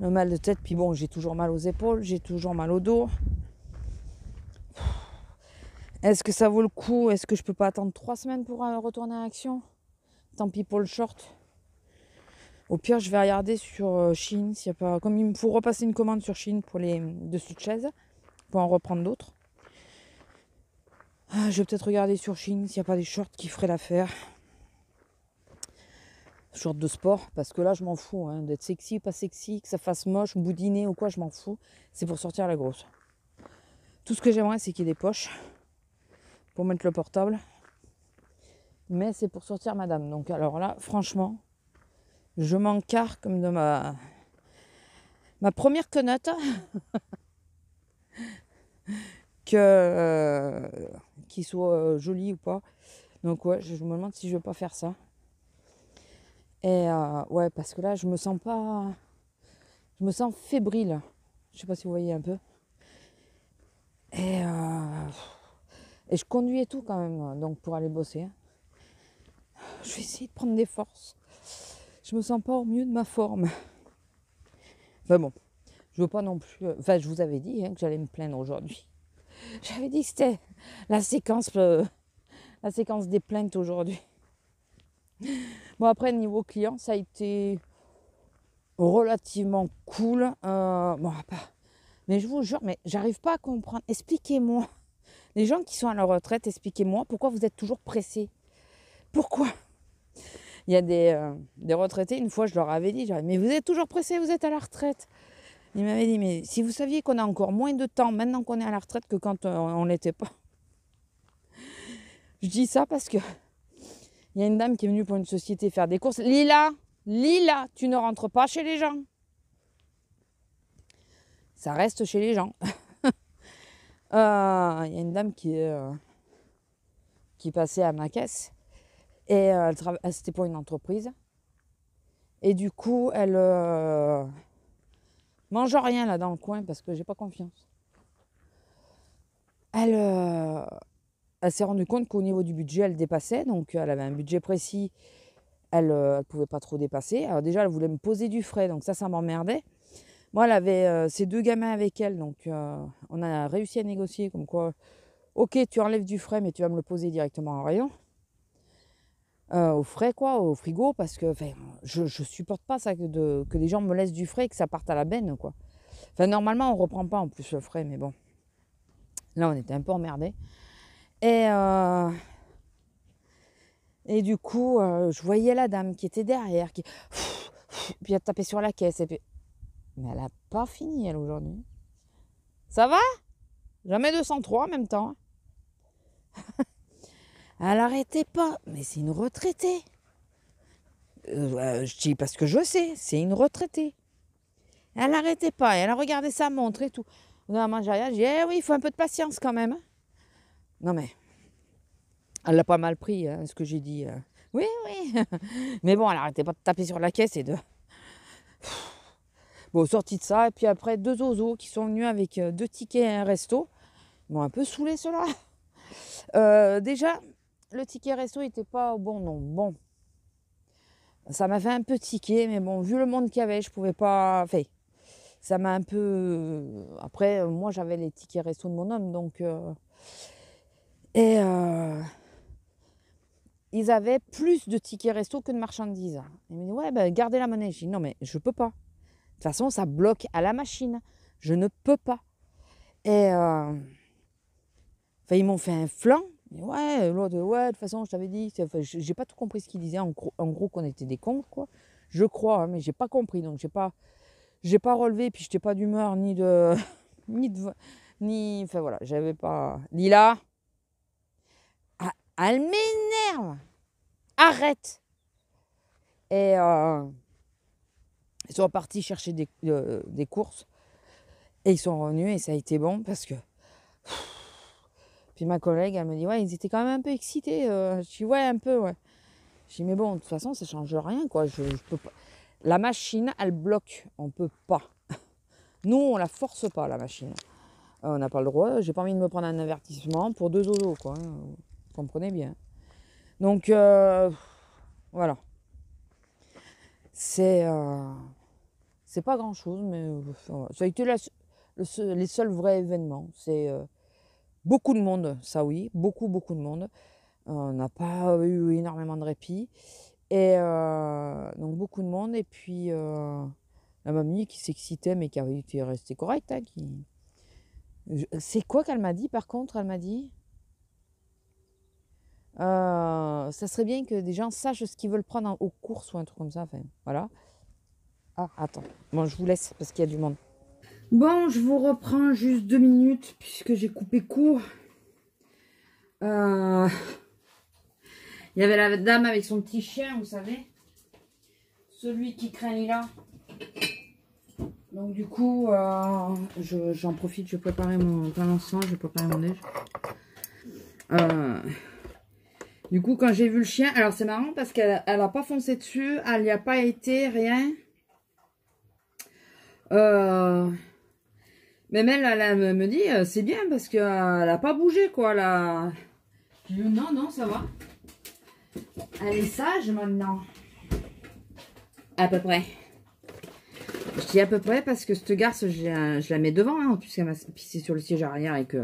Le mal de tête, puis bon, j'ai toujours mal aux épaules, j'ai toujours mal au dos. Est-ce que ça vaut le coup? Est-ce que je peux pas attendre 3 semaines pour retourner à Action? Tant pis pour le short. Au pire, je vais regarder sur Shein s'il y a pas. Comme il me faut repasser une commande sur Shein pour les dessus de chaise, pour en reprendre d'autres. Je vais peut-être regarder sur Shein s'il n'y a pas des shorts qui feraient l'affaire. Shorts de sport, parce que là je m'en fous, hein, d'être sexy, pas sexy, que ça fasse moche, boudiné ou quoi, je m'en fous. C'est pour sortir la grosse. Tout ce que j'aimerais, c'est qu'il y ait des poches pour mettre le portable. Mais c'est pour sortir madame. Donc alors là, franchement, je m'encarre comme de ma première quenotte. Qu'il soit joli ou pas. Donc ouais, je me demande si je vais pas faire ça. Et ouais, parce que là, je me sens fébrile. Je sais pas si vous voyez un peu. Et je conduis et tout quand même, donc pour aller bosser. Je vais essayer de prendre des forces. Je me sens pas au mieux de ma forme. Enfin bon, Je veux pas non plus... Enfin, je vous avais dit hein, que j'allais me plaindre aujourd'hui. J'avais dit que c'était la séquence des plaintes aujourd'hui. Bon, après, niveau client, ça a été relativement cool. Bon, pas... Mais je vous jure, mais j'arrive pas à comprendre. Expliquez-moi. Les gens qui sont à la retraite, expliquez-moi pourquoi vous êtes toujours pressés. Pourquoi? Il y a des retraités, une fois je leur avais dit, mais vous êtes toujours pressés, vous êtes à la retraite. Ils m'avaient dit, mais si vous saviez qu'on a encore moins de temps maintenant qu'on est à la retraite que quand on l'était pas. Je dis ça parce que il y a une dame qui est venue pour une société faire des courses. Lila, tu ne rentres pas chez les gens. Ça reste chez les gens. Il y a une dame qui passait à ma caisse et c'était pour une entreprise. Et du coup, elle mange rien là dans le coin parce que j'ai pas confiance. Elle s'est rendue compte qu'au niveau du budget, elle dépassait. Donc, elle avait un budget précis. Elle ne pouvait pas trop dépasser. Alors déjà, elle voulait me poser du frais. Donc ça m'emmerdait. Moi, elle avait ses 2 gamins avec elle. Donc, on a réussi à négocier comme quoi, ok, tu enlèves du frais, mais tu vas me le poser directement en rayon. Au frais, quoi, au frigo. Parce que je supporte pas ça que les gens me laissent du frais et que ça parte à la benne, quoi. Enfin, normalement, on reprend pas en plus le frais. Mais bon. Là, on était un peu emmerdés. Et du coup, je voyais la dame qui était derrière, puis elle tapait sur la caisse. Et puis... Mais elle n'a pas fini, elle, aujourd'hui. Ça va? Jamais 203 en même temps. Elle n'arrêtait pas. Mais c'est une retraitée. Je dis parce que je sais, c'est une retraitée. Elle n'arrêtait pas. Elle a regardé sa montre et tout. On a mangé rien. Je dis, oui, il faut un peu de patience quand même. Non mais... Elle l'a pas mal pris, hein, ce que j'ai dit. Oui. Mais bon, elle n'arrêtait pas de taper sur la caisse et de... Bon, sorti de ça. Et puis après, 2 oiseaux qui sont venus avec 2 tickets à un resto. Ils m'ont un peu saoulé, ceux-là. Déjà, le ticket resto n'était pas au bon nom. Bon, ça m'a fait un peu tiquer. Mais bon, vu le monde qu'il y avait, je pouvais pas... Enfin, ça m'a un peu... Après, moi, j'avais les tickets resto de mon homme. Donc... Ils avaient plus de tickets resto que de marchandises. Ils me disent, ouais, ben, gardez la monnaie. Je dis, non, mais je peux pas. De toute façon, ça bloque à la machine. Je ne peux pas. Et ils m'ont fait un flanc. Ouais, l'autre, ouais, de toute façon, je t'avais dit. J'ai pas tout compris ce qu'ils disaient. En gros, qu'on était des cons, quoi. Je crois, hein, mais j'ai pas compris. Donc, j'ai pas relevé. Puis, j'étais pas d'humeur, ni de. Enfin, voilà, j'avais pas. Lila, elle m'énerve. Arrête. Et ils sont partis chercher des courses. Et ils sont revenus et ça a été bon parce que... Puis ma collègue, elle me dit, ouais, ils étaient quand même un peu excités. Je dis, ouais, un peu, ouais. Je dis, mais bon, de toute façon, ça change rien, quoi. Je peux pas. La machine, elle bloque. On peut pas. Nous, on la force pas, la machine. On n'a pas le droit. J'ai pas envie de me prendre un avertissement pour 2 oiseaux, quoi. Vous comprenez bien. Donc, voilà. C'est pas grand chose, mais ça a été les seuls vrais événements. C'est beaucoup de monde, ça oui, beaucoup de monde. On n'a pas eu énormément de répit. Et donc beaucoup de monde. Et puis la mamie qui s'excitait, mais qui avait été restée correcte. Hein, C'est quoi qu'elle m'a dit par contre? Elle m'a dit ça serait bien que des gens sachent ce qu'ils veulent prendre aux courses ou un truc comme ça. Enfin, voilà. Ah, attends. Bon, je vous laisse parce qu'il y a du monde. Bon, je vous reprends juste 2 minutes puisque j'ai coupé court. Il y avait la dame avec son petit chien, vous savez. Celui qui craint Lila. Donc du coup, j'en profite, je préparais mon pain d'encens, je préparais mon déj. Du coup, quand j'ai vu le chien, alors c'est marrant parce qu'elle n'a pas foncé dessus, elle n'y a pas été, rien. Même elle me dit, c'est bien parce qu'elle n'a pas bougé, quoi. Là. Je dis, non, ça va. Elle est sage maintenant. À peu près. Je dis à peu près parce que cette garce, je la mets devant, hein, puisqu'elle m'a pissé sur le siège arrière et que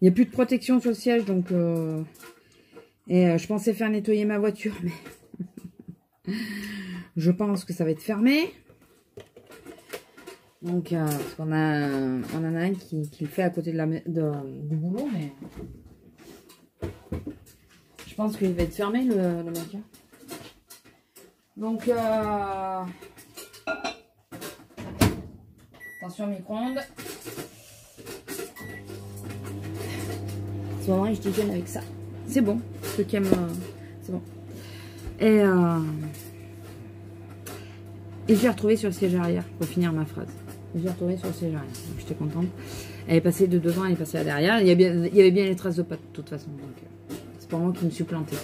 il n'y a plus de protection sur le siège, donc je pensais faire nettoyer ma voiture, mais je pense que ça va être fermé. Donc parce qu'on on en a un qui le fait à côté du boulot, mais je pense qu'il va être fermé le mec. Donc attention au micro-ondes. En ce moment, je déjeune avec ça. C'est bon. Ceux qui aiment, c'est bon. Et je l'ai retrouvée sur le siège arrière pour finir ma phrase. Je l'ai retrouvée sur le siège arrière. J'étais contente. Elle est passée de devant, elle est passée à derrière. Il y avait bien les traces de pattes de toute façon. Donc c'est pas moi qui me suis plantée.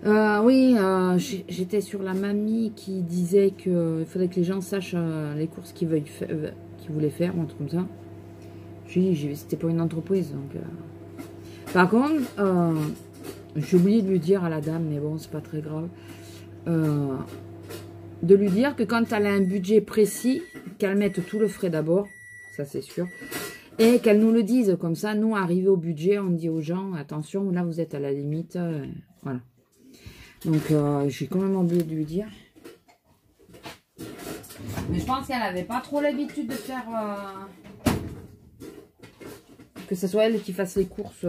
Oui, j'étais sur la mamie qui disait qu'il faudrait que les gens sachent les courses qu'ils voulaient faire, ou un truc comme ça. C'était pour une entreprise, donc... Par contre, j'ai oublié de lui dire à la dame, mais bon, c'est pas très grave, de lui dire que quand elle a un budget précis, qu'elle mette tout le frais d'abord, ça c'est sûr, et qu'elle nous le dise, comme ça, nous, arrivé au budget, on dit aux gens, attention, là vous êtes à la limite, voilà. Donc, j'ai quand même oublié de lui dire. Mais je pense qu'elle n'avait pas trop l'habitude de faire... que ce soit elle qui fasse les courses,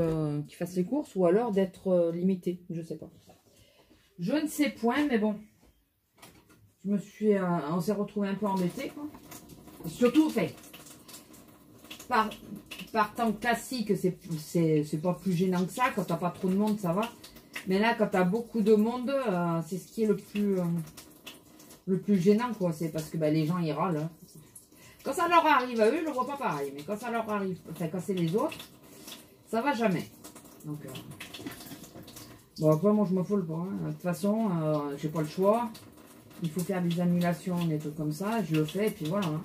ou alors d'être limitée. Je sais pas. Je ne sais point, mais bon. On s'est retrouvé un peu embêtés, quoi. Surtout, fait. Par temps classique, c'est pas plus gênant que ça. Quand t'as pas trop de monde, ça va. Mais là, quand t'as beaucoup de monde, c'est ce qui est le plus gênant, quoi. C'est parce que les gens, ils râlent. Hein. Quand ça leur arrive à eux, je le vois pas pareil. Mais quand ça leur arrive, enfin, quand c'est les autres, ça va jamais. Donc, bon, après, moi, je me foule pas. Hein. De toute façon, j'ai pas le choix. Il faut faire des annulations, des trucs comme ça. Je le fais, et puis voilà. Hein.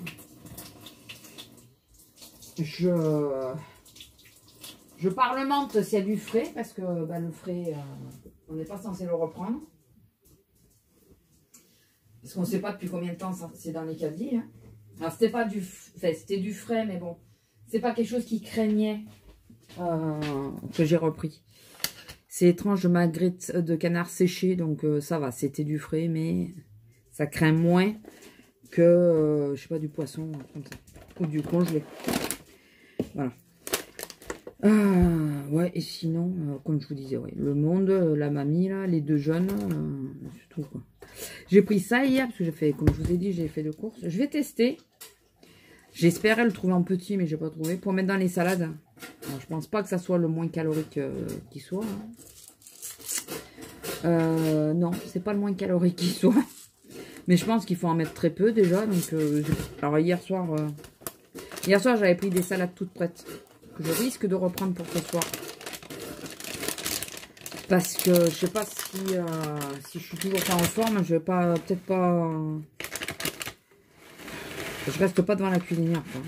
Je parlemente s'il y a du frais, parce que le frais, on n'est pas censé le reprendre. Parce qu'on ne sait pas depuis combien de temps c'est dans les caddies. Hein. Alors, c'était pas c'était du frais, mais bon, c'est pas quelque chose qui craignait que j'ai repris. C'est étrange de ma grette de canard séché, donc ça va, c'était du frais, mais ça craint moins que, je sais pas, du poisson, comme ça, ou du congelé. Voilà. Ouais, et sinon, comme je vous disais, ouais, le monde, la mamie, là, les deux jeunes, c'est tout, quoi. J'ai pris ça hier, parce que j'ai fait, comme je vous ai dit, j'ai fait de courses. Je vais tester. J'espérais le trouver en petit, mais je n'ai pas trouvé. Pour mettre dans les salades. Alors, je pense pas que ça soit le moins calorique qui soit. Hein. Non, c'est pas le moins calorique qui soit. Mais je pense qu'il faut en mettre très peu déjà. Donc, alors hier soir, j'avais pris des salades toutes prêtes. Que je risque de reprendre pour ce soir. Parce que je sais pas si je suis toujours pas en forme, je vais pas, peut-être pas... Je reste pas devant la cuisinière, quoi.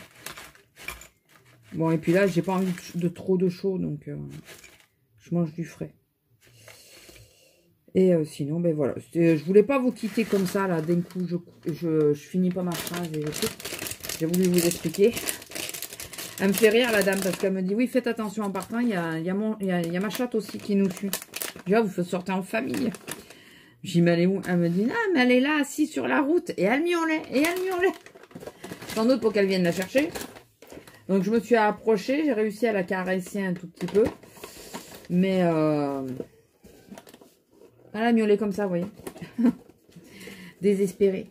Bon, et puis là, j'ai pas envie de trop de chaud, donc je mange du frais. Et sinon, ben voilà. Je voulais pas vous quitter comme ça, là, d'un coup, je finis pas ma phrase et j'ai voulu vous expliquer. Elle me fait rire, la dame, parce qu'elle me dit, oui, faites attention en partant, il y a ma chatte aussi qui nous suit. Déjà, vous faites sortir en famille. J'y mets, elle est où? Elle me dit, non, mais elle est là, assise sur la route, et elle miaulait, Sans doute pour qu'elle vienne la chercher. Donc, je me suis approchée, j'ai réussi à la caresser un tout petit peu. Mais, elle a miaulé comme ça, vous voyez. Désespérée.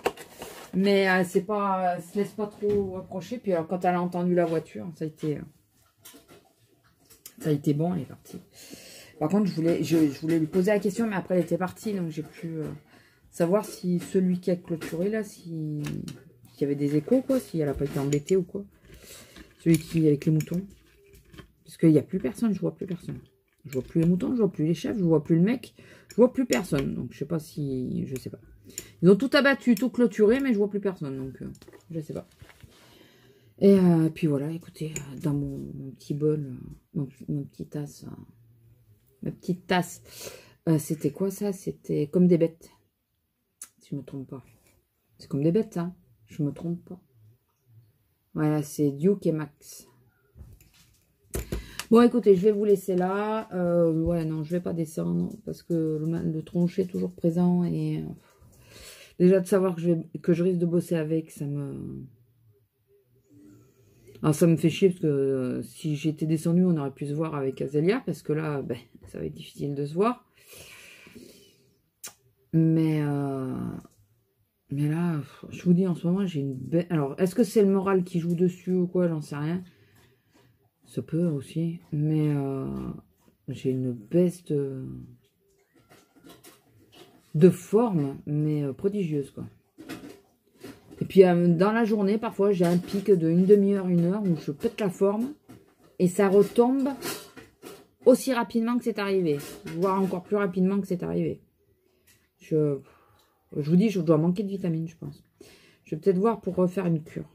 Mais, c'est pas, elle se laisse pas trop approcher. Puis, alors, quand elle a entendu la voiture, ça a été bon, elle est partie. Par contre, je voulais lui poser la question, mais après, elle était partie. Donc, j'ai pu savoir si celui qui a clôturé, là, s'il y avait des échos, quoi. Si elle n'a pas été embêtée ou quoi. Celui qui est avec les moutons. Parce qu'il n'y a plus personne, je vois plus personne. Je vois plus les moutons, je vois plus les chefs, je vois plus le mec. Je vois plus personne. Donc, je sais pas si... Je sais pas. Ils ont tout abattu, tout clôturé, mais je vois plus personne. Donc, je sais pas. Et puis voilà, écoutez, dans mon petit bol, mon petit tasse... Ma petite tasse. C'était quoi ça? C'était comme des bêtes. Si je ne me trompe pas. C'est comme des bêtes, hein. Je me trompe pas. Voilà, c'est Duke et Max. Bon, écoutez, je vais vous laisser là. Ouais, non, je vais pas descendre parce que le troncher est toujours présent. Et déjà de savoir que je risque de bosser avec, ça me... Alors, ça me fait chier parce que si j'étais descendu, on aurait pu se voir avec Azélia. Parce que là, ben, ça va être difficile de se voir. Mais là, je vous dis, en ce moment, j'ai une belle... Alors, est-ce que c'est le moral qui joue dessus ou quoi? J'en sais rien. Ça peut aussi. Mais j'ai une baisse de forme, mais prodigieuse, quoi. Et puis, dans la journée, parfois, j'ai un pic de une demi-heure, 1 heure, où je pète la forme. Et ça retombe aussi rapidement que c'est arrivé. Voire encore plus rapidement que c'est arrivé. Je vous dis, je dois manquer de vitamines, je pense. Je vais peut-être voir pour refaire une cure.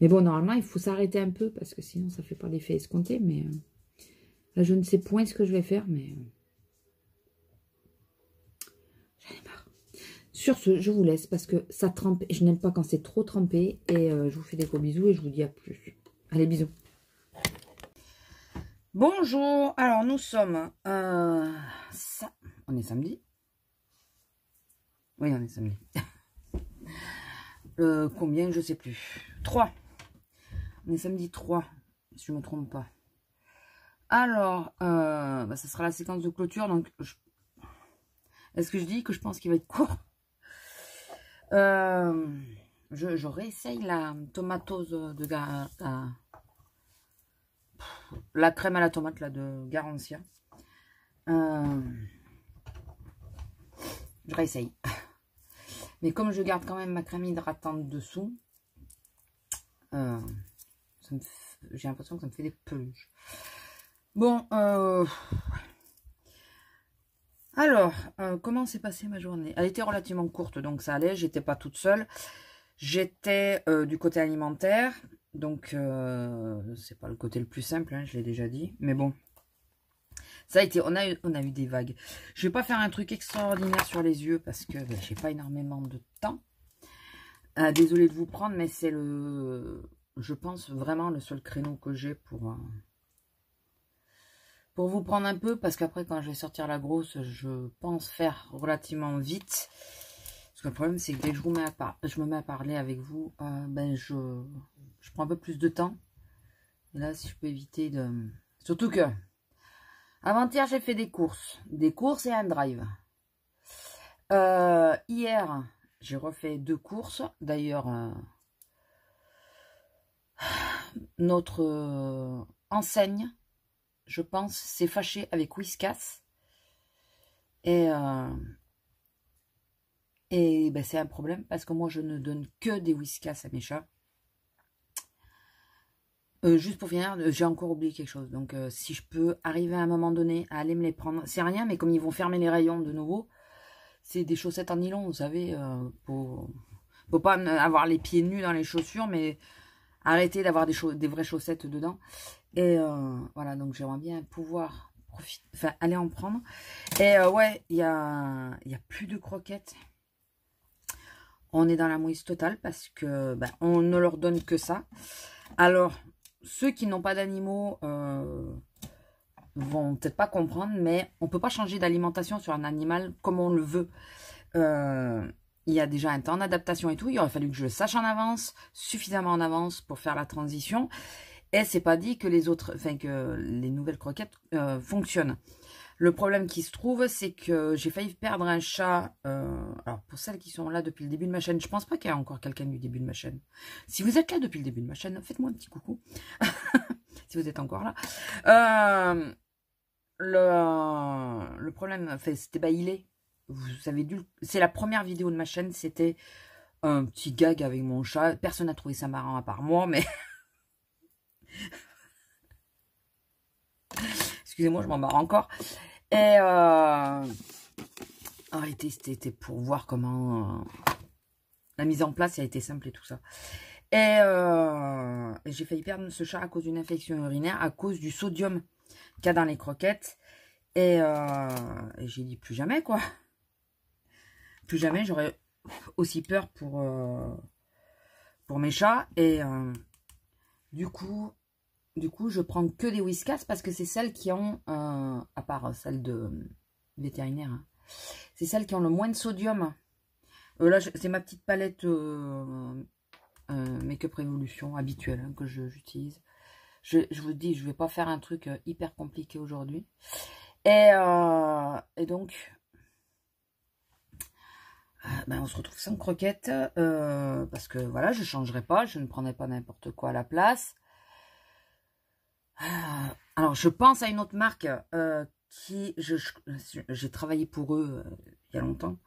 Mais bon, normalement, il faut s'arrêter un peu, parce que sinon, ça ne fait pas l'effet escompté. Mais là, je ne sais point ce que je vais faire, mais... j'en ai marre. Sur ce, je vous laisse, parce que ça trempe. Je n'aime pas quand c'est trop trempé. Et je vous fais des gros bisous, et je vous dis à plus. Allez, bisous. Bonjour. Alors, nous sommes... on est samedi. Oui, on est samedi. Combien, je sais plus. 3. On est samedi 3, si je ne me trompe pas. Alors, bah, ça sera la séquence de clôture. Donc, est-ce que je dis que je pense qu'il va être court? Je réessaye la tomatose de la crème à la tomate là, de Garantia. Je réessaye. Mais comme je garde quand même ma crème hydratante dessous, j'ai l'impression que ça me fait des peluches. Bon, alors, comment s'est passée ma journée? Elle était relativement courte, donc ça allait. J'étais pas toute seule. J'étais du côté alimentaire, donc c'est pas le côté le plus simple, hein, je l'ai déjà dit. Mais bon, ça a été, on a eu des vagues. Je vais pas faire un truc extraordinaire sur les yeux parce que ben, j'ai pas énormément de temps. Désolée de vous prendre, mais c'est je pense vraiment le seul créneau que j'ai pour vous prendre un peu, parce qu'après quand je vais sortir la grosse, je pense faire relativement vite. Parce que le problème c'est que dès que je me mets à parler avec vous, ben je prends un peu plus de temps. Et là, si je peux éviter de... Surtout que avant-hier, j'ai fait des courses et un drive. Hier, j'ai refait 2 courses. D'ailleurs, notre enseigne, je pense, s'est fâchée avec Whiskas. Et ben, c'est un problème parce que moi, je ne donne que des Whiskas à mes chats. Juste pour finir, j'ai encore oublié quelque chose. Donc, si je peux arriver à un moment donné à aller me les prendre, c'est rien, mais comme ils vont fermer les rayons de nouveau, c'est des chaussettes en nylon, vous savez, faut pas avoir les pieds nus dans les chaussures, mais arrêter d'avoir des vraies chaussettes dedans. Et voilà, donc j'aimerais bien pouvoir aller en prendre. Et ouais, il y a plus de croquettes. On est dans la mouise totale parce que ben, on ne leur donne que ça. Alors, ceux qui n'ont pas d'animaux vont peut-être pas comprendre, mais on peut pas changer d'alimentation sur un animal comme on le veut. Il y a déjà un temps d'adaptation et tout. Il aurait fallu que je le sache en avance, suffisamment en avance pour faire la transition. Et c'est pas dit que que les nouvelles croquettes fonctionnent. Le problème qui se trouve, c'est que j'ai failli perdre un chat. Alors, pour celles qui sont là depuis le début de ma chaîne, je pense pas qu'il y a encore quelqu'un du début de ma chaîne. Si vous êtes là depuis le début de ma chaîne, faites-moi un petit coucou. Si vous êtes encore là. Le problème, c'était bailé. Vous avez dû... C'est la première vidéo de ma chaîne, c'était un petit gag avec mon chat. Personne n'a trouvé ça marrant à part moi, mais... Excusez-moi, je m'en marre encore. Et arrêtez, c'était pour voir comment la mise en place a été simple et tout ça. Et j'ai failli perdre ce chat à cause d'une infection urinaire, à cause du sodium qu'il y a dans les croquettes. Et j'ai dit plus jamais, quoi. Plus jamais, j'aurais aussi peur pour mes chats. Et du coup, je prends que des Whiskas parce que c'est celles qui ont, à part celles de vétérinaire, hein, c'est celles qui ont le moins de sodium. Là, c'est ma petite palette Make-up Révolution habituelle, hein, que j'utilise. Je vous dis, je vais pas faire un truc hyper compliqué aujourd'hui. Et donc, ben on se retrouve sans croquettes. Parce que voilà, je changerai pas. Je ne prendrai pas n'importe quoi à la place. Alors, je pense à une autre marque qui... J'ai travaillé pour eux il y a longtemps.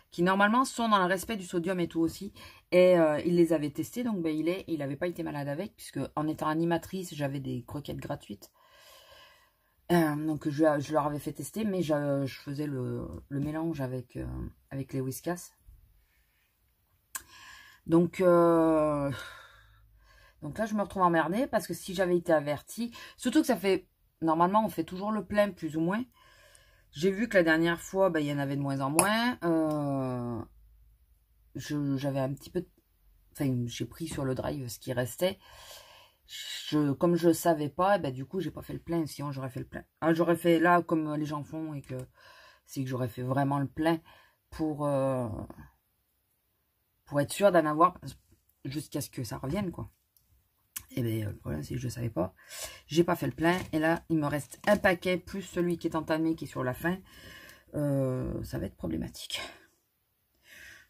Qui normalement sont dans le respect du sodium et tout aussi. Et il les avait testés, donc ben, il n'avait pas été malade avec, puisque en étant animatrice, j'avais des croquettes gratuites. Donc je leur avais fait tester, mais je faisais le mélange avec les Whiskas. Donc là, je me retrouve emmerdée, parce que si j'avais été avertie, surtout que ça fait, normalement, on fait toujours le plein, plus ou moins. J'ai vu que la dernière fois, ben, il y en avait de moins en moins. J'avais un petit peu... Enfin, j'ai pris sur le drive ce qui restait. Comme je ne savais pas, ben, du coup, j'ai pas fait le plein. Sinon, j'aurais fait le plein. Ah, j'aurais fait là, comme les gens font, et que c'est que j'aurais fait vraiment le plein pour être sûr d'en avoir jusqu'à ce que ça revienne, quoi. Et bien, le problème, c'est que je ne savais pas. J'ai pas fait le plein. Et là, il me reste un paquet, plus celui qui est entamé, qui est sur la fin. Ça va être problématique.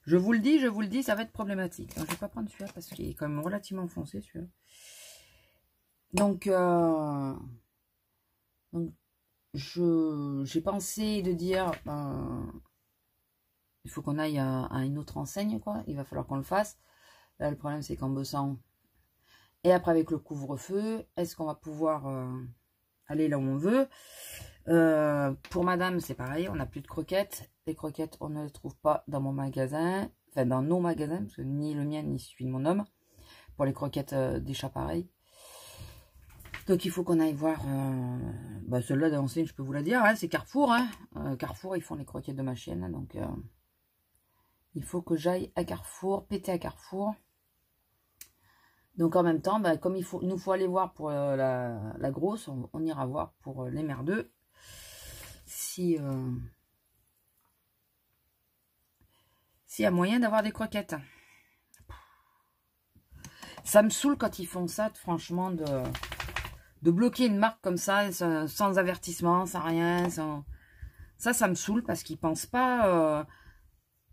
Je vous le dis, ça va être problématique. Alors, je vais pas prendre celui-là parce qu'il est quand même relativement foncé, celui-là. Donc j'ai pensé de dire, il faut qu'on aille à une autre enseigne, quoi. Il va falloir qu'on le fasse. Là, le problème, c'est qu'en bossant, et après avec le couvre-feu, est-ce qu'on va pouvoir aller là où on veut? Pour madame, c'est pareil, on n'a plus de croquettes. Les croquettes, on ne les trouve pas dans mon magasin, enfin dans nos magasins, parce que ni le mien, ni celui de mon homme. Pour les croquettes des chats, pareil. Donc il faut qu'on aille voir, bah celle-là d'enseigne, je peux vous la dire, hein, c'est Carrefour. Hein. Carrefour, ils font les croquettes de ma chienne, donc il faut que j'aille à Carrefour, péter à Carrefour. Donc en même temps, bah, comme il nous faut aller voir pour la grosse, on ira voir pour les merdeux. S'il y a moyen d'avoir des croquettes. Ça me saoule quand ils font ça, franchement, de bloquer une marque comme ça, sans avertissement, sans rien. Ça me saoule parce qu'ils pensent pas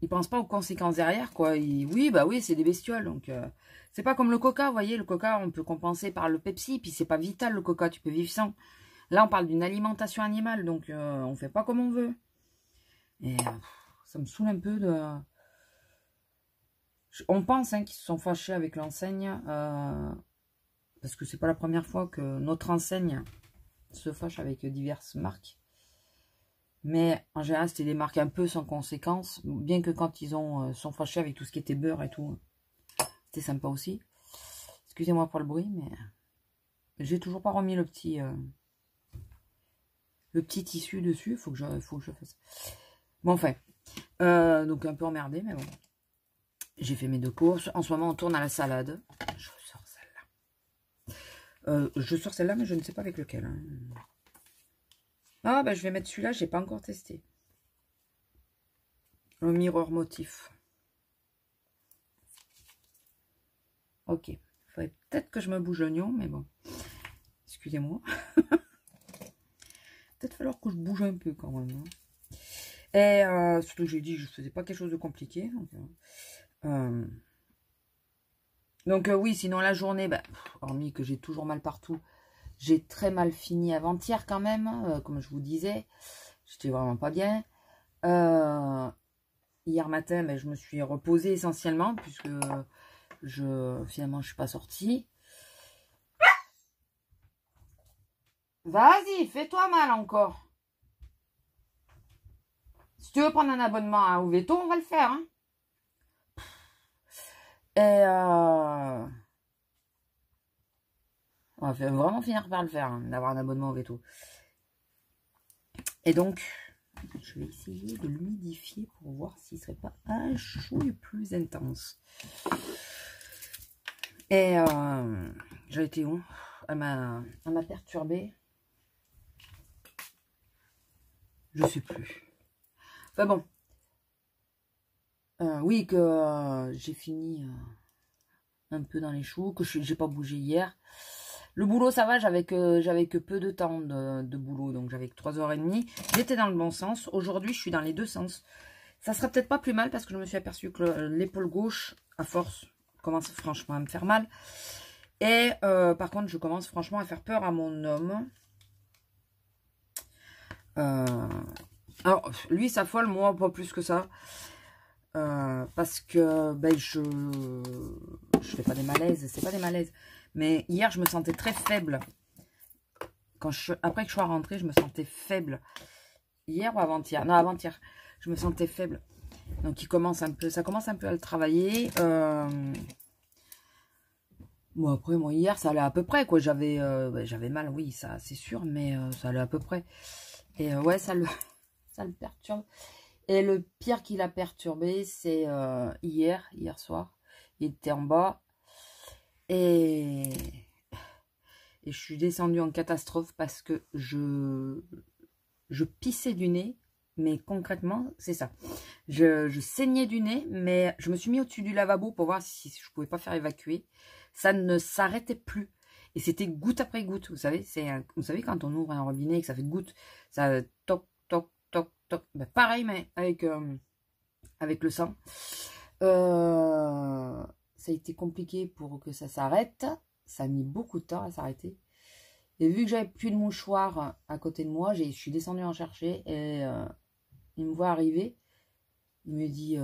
aux conséquences derrière, quoi. Oui, bah oui, c'est des bestioles, donc c'est pas comme le coca, vous voyez, le coca, on peut compenser par le Pepsi, puis c'est pas vital, le coca, tu peux vivre sans. Là, on parle d'une alimentation animale, donc on fait pas comme on veut. Et ça me saoule un peu de... On pense hein, qu'ils se sont fâchés avec l'enseigne, parce que c'est pas la première fois que notre enseigne se fâche avec diverses marques. Mais en général, c'était des marques un peu sans conséquence, bien que quand ils sont fâchés avec tout ce qui était beurre et tout, c'était sympa aussi. Excusez-moi pour le bruit, mais j'ai toujours pas remis le petit tissu dessus. Il faut que je fasse. Bon, enfin, donc un peu emmerdé, mais bon. J'ai fait mes 2 courses. En ce moment, on tourne à la salade. Je sors celle-là. Je sors celle-là, mais je ne sais pas avec lequel. Hein. Ah, bah, je vais mettre celui-là. J'ai pas encore testé. Le Mirror Motif. Ok. Il faudrait peut-être que je me bouge l'oignon, mais bon. Excusez-moi. Peut-être falloir que je bouge un peu quand même. Hein. Et surtout que j'ai dit que je faisais pas quelque chose de compliqué. Donc oui, sinon la journée, bah, hormis que j'ai toujours mal partout, j'ai très mal fini avant-hier quand même, comme je vous disais. J'étais vraiment pas bien. Hier matin, bah, je me suis reposée essentiellement, puisque finalement je suis pas sortie. Vas-y, fais-toi mal encore. Si tu veux prendre un abonnement à Ouveto, on va le faire. Hein. Et on va vraiment finir par le faire, hein, d'avoir un abonnement au veto. Et donc, Je vais essayer de l'humidifier pour voir s'il ne serait pas un chouille plus intense. Et j'ai été où? Elle m'a perturbée. Je sais plus. Enfin bon. Oui, que j'ai fini un peu dans les choux, que j'ai pas bougé hier. Le boulot, ça va, j'avais que peu de temps de boulot, donc j'avais que 3h30. J'étais dans le bon sens. Aujourd'hui, je suis dans les deux sens. Ça sera peut-être pas plus mal parce que je me suis aperçue que l'épaule gauche, à force, commence franchement à me faire mal. Et par contre, je commence franchement à faire peur à mon homme. Alors, lui, ça folle, moi, pas plus que ça. Parce que ben, je fais pas des malaises, c'est pas des malaises. Mais hier, je me sentais très faible. Après que je sois rentrée, je me sentais faible. Hier ou avant-hier? Non, avant-hier. Je me sentais faible. Donc, ça commence un peu à le travailler. Bon, après, moi, hier, ça allait à peu près, quoi. J'avais mal, oui, ça, c'est sûr, mais ça allait à peu près. Et ouais, ça le perturbe. Et le pire qui l'a perturbé, c'est hier soir. Il était en bas. Et je suis descendue en catastrophe parce que je pissais du nez. Mais concrètement, c'est ça. Je saignais du nez, mais je me suis mis au-dessus du lavabo pour voir si je pouvais pas faire évacuer. Ça ne s'arrêtait plus. Et c'était goutte après goutte. Vous savez, vous savez quand on ouvre un robinet et que ça fait goutte, ça toc, toc, toc, toc. Ben, pareil, mais avec le sang. Ça a été compliqué pour que ça s'arrête. Ça a mis beaucoup de temps à s'arrêter. Et vu que j'avais plus de mouchoir à côté de moi, je suis descendue en chercher et il me voit arriver. Il me dit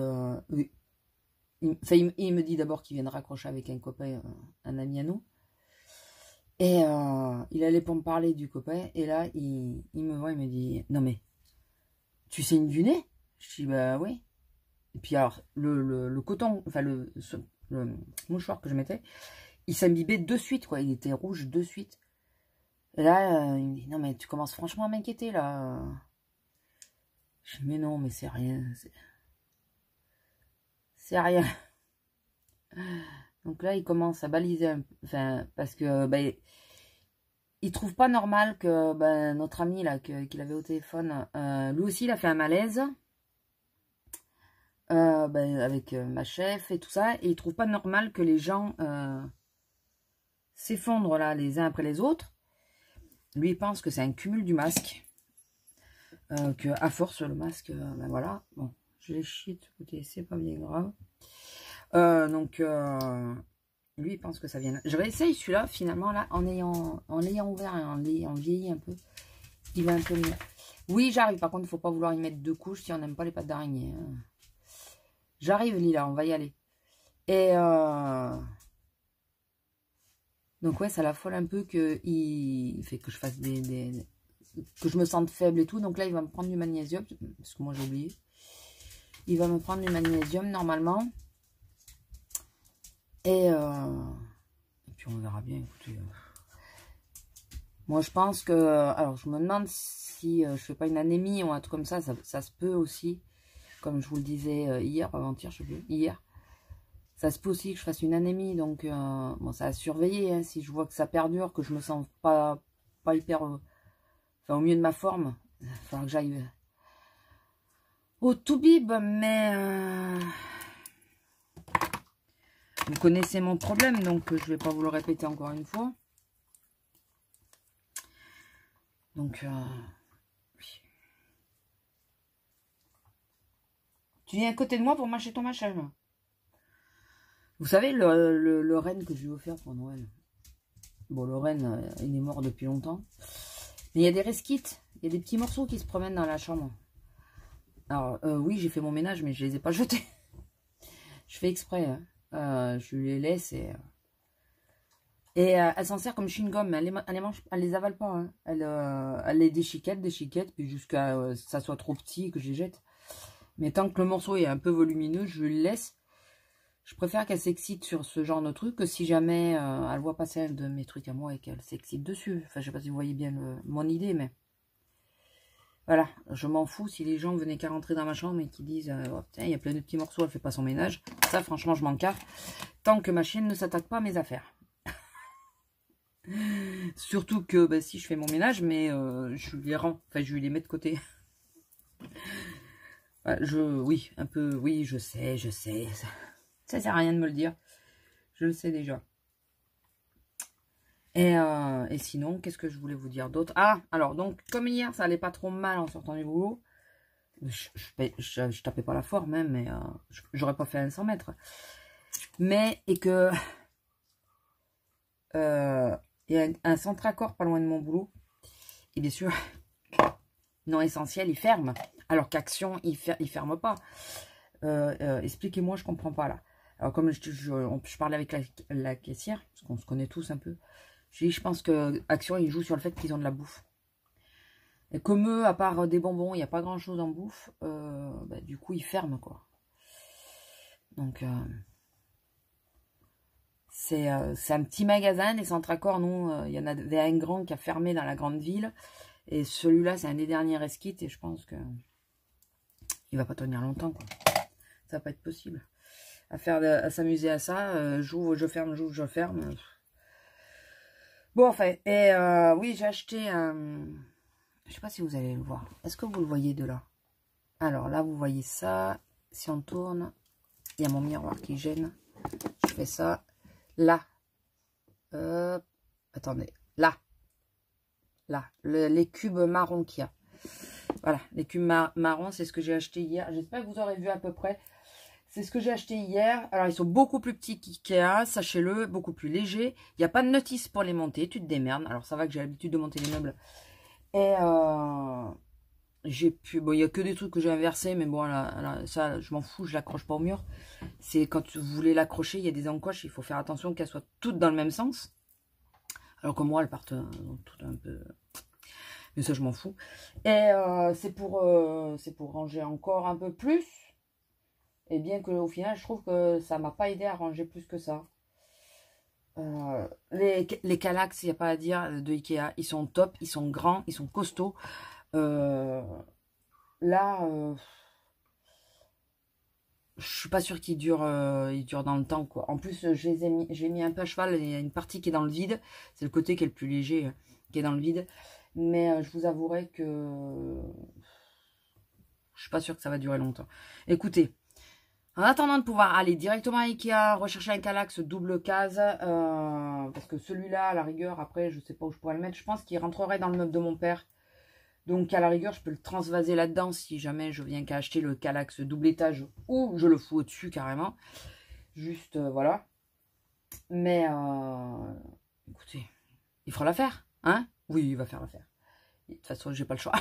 oui. Il me dit d'abord qu'il vient de raccrocher avec un copain, un ami à nous. Et il allait pour me parler du copain. Et là, il me voit, il me dit non mais tu saignes du nez? Je dis bah oui. Et puis alors, le coton, enfin le mouchoir que je mettais, il s'imbibait de suite, quoi. Il était rouge de suite. Et là, il me dit, non mais tu commences franchement à m'inquiéter, là. Je dis, mais non, mais c'est rien. C'est rien. Donc là, il commence à baliser un peu, enfin, parce que, ben, il trouve pas normal que, ben, notre ami, là, qu'il avait au téléphone, lui aussi, il a fait un malaise. Ben, avec ma chef et tout ça, et il trouve pas normal que les gens s'effondrent là les uns après les autres. Lui il pense que c'est un cumul du masque, que à force le masque, ben voilà, bon, je l'ai chié de ce côté, c'est pas bien grave. Donc lui il pense que ça vient. Je réessaye celui-là finalement là en l'ayant ouvert et en l'ayant vieilli un peu, il va un peu mieux. Oui j'arrive, par contre il faut pas vouloir y mettre deux couches si on n'aime pas les pattes d'araignée. Hein. J'arrive Lila, on va y aller. Et donc ouais, ça l'affole un peu qu'il fait que je fasse que je me sente faible et tout. Donc là, il va me prendre du magnésium, parce que moi j'ai oublié. Il va me prendre du magnésium normalement. Et puis on verra bien, écoutez. Moi je pense que... Alors je me demande si je fais pas une anémie ou un truc comme ça se peut aussi. Comme je vous le disais hier, avant-hier, je sais plus, hier. Ça se peut aussi que je fasse une anémie, donc bon, ça a surveillé. Hein, si je vois que ça perdure, que je me sens pas hyper... enfin, au mieux de ma forme, il va falloir que j'aille au Toubib, mais... vous connaissez mon problème, donc je vais pas vous le répéter encore une fois. Donc, oui. Tu viens à côté de moi pour mâcher ton machin. Vous savez, le renne que je lui ai offert pour Noël. Bon, le renne, il est mort depuis longtemps. Mais il y a des resquites. Il y a des petits morceaux qui se promènent dans la chambre. Alors, oui, j'ai fait mon ménage, mais je les ai pas jetés. Je fais exprès. Hein. Je les laisse et elle s'en sert comme chewing-gum. Elle les avale pas. Hein. Elle les déchiquette, puis jusqu'à ça soit trop petit que je les jette. Mais tant que le morceau est un peu volumineux, je le laisse. Je préfère qu'elle s'excite sur ce genre de truc que si jamais elle voit passer un de mes trucs à moi et qu'elle s'excite dessus. Enfin, je sais pas si vous voyez bien mon idée, mais... Voilà, je m'en fous si les gens venaient qu'à rentrer dans ma chambre et qui disent oh, putain, il y a plein de petits morceaux, elle fait pas son ménage. Ça, franchement, je m'en carre. Tant que ma chienne ne s'attaque pas à mes affaires. Surtout que bah, si je fais mon ménage, mais je les rends, enfin je les mets de côté. Oui, un peu, oui, je sais. Ça sert à rien de me le dire. Je le sais déjà. Et sinon, qu'est-ce que je voulais vous dire d'autre? Ah, alors, donc, comme hier, ça allait pas trop mal en sortant du boulot. Je tapais pas la forme, hein, mais j'aurais pas fait un 100 mètres. Mais, et que... il y a un centre accord pas loin de mon boulot. Et bien sûr, non essentiel, il ferme. Alors qu'Action, il ferme pas. Expliquez-moi, je comprends pas là. Alors comme je parlais avec la caissière, parce qu'on se connaît tous un peu, je pense que Action, il joue sur le fait qu'ils ont de la bouffe. Et comme eux, à part des bonbons, il n'y a pas grand-chose en bouffe, bah, du coup, ils ferment, quoi. Donc, c'est un petit magasin, les centres accords, non, il y en avait un grand qui a fermé dans la grande ville. Et celui-là, c'est un des derniers resquits, et je pense que il va pas tenir longtemps, quoi. Ça va pas être possible. À s'amuser à ça, j'ouvre, je ferme, j'ouvre, je ferme. Bon, enfin, et oui, j'ai acheté un... Je sais pas si vous allez le voir. Est-ce que vous le voyez de là? Alors là, vous voyez ça. Si on tourne, il y a mon miroir qui gêne. Je fais ça. Là. Attendez. Là. Là. Les cubes marrons qu'il y a. Voilà. Les cubes marrons, c'est ce que j'ai acheté hier. J'espère que vous aurez vu à peu près. C'est ce que j'ai acheté hier. Alors, ils sont beaucoup plus petits qu'IKEA, sachez-le. Beaucoup plus légers. Il n'y a pas de notice pour les monter. Tu te démerdes. Alors, ça va que j'ai l'habitude de monter les meubles. Et j'ai pu... Bon, il n'y a que des trucs que j'ai inversés, mais bon, là, ça, je m'en fous, je l'accroche pas au mur. C'est quand vous voulez l'accrocher, il y a des encoches, il faut faire attention qu'elles soient toutes dans le même sens. Alors que moi, elles partent toutes un peu... Mais ça, je m'en fous. Et c'est pour ranger encore un peu plus. Et bien qu'au final, je trouve que ça m'a pas aidé à ranger plus que ça. Les Kallax, il n'y a pas à dire de Ikea, ils sont top, ils sont grands, ils sont costauds. Là, je suis pas sûre qu'ils durent dans le temps, quoi. En plus, j'ai mis un peu à cheval, il y a une partie qui est dans le vide, c'est le côté qui est le plus léger, qui est dans le vide. Mais je vous avouerai que je suis pas sûre que ça va durer longtemps. Écoutez, en attendant de pouvoir aller directement à Ikea, rechercher un Kallax double case, parce que celui-là, à la rigueur, après, je sais pas où je pourrais le mettre, je pense qu'il rentrerait dans le meuble de mon père. Donc, à la rigueur, je peux le transvaser là-dedans si jamais je viens qu'à acheter le Kallax double étage ou je le fous au-dessus carrément. Juste, voilà. Mais, écoutez, il fera l'affaire, hein? Oui, il va faire l'affaire. De toute façon, j'ai pas le choix.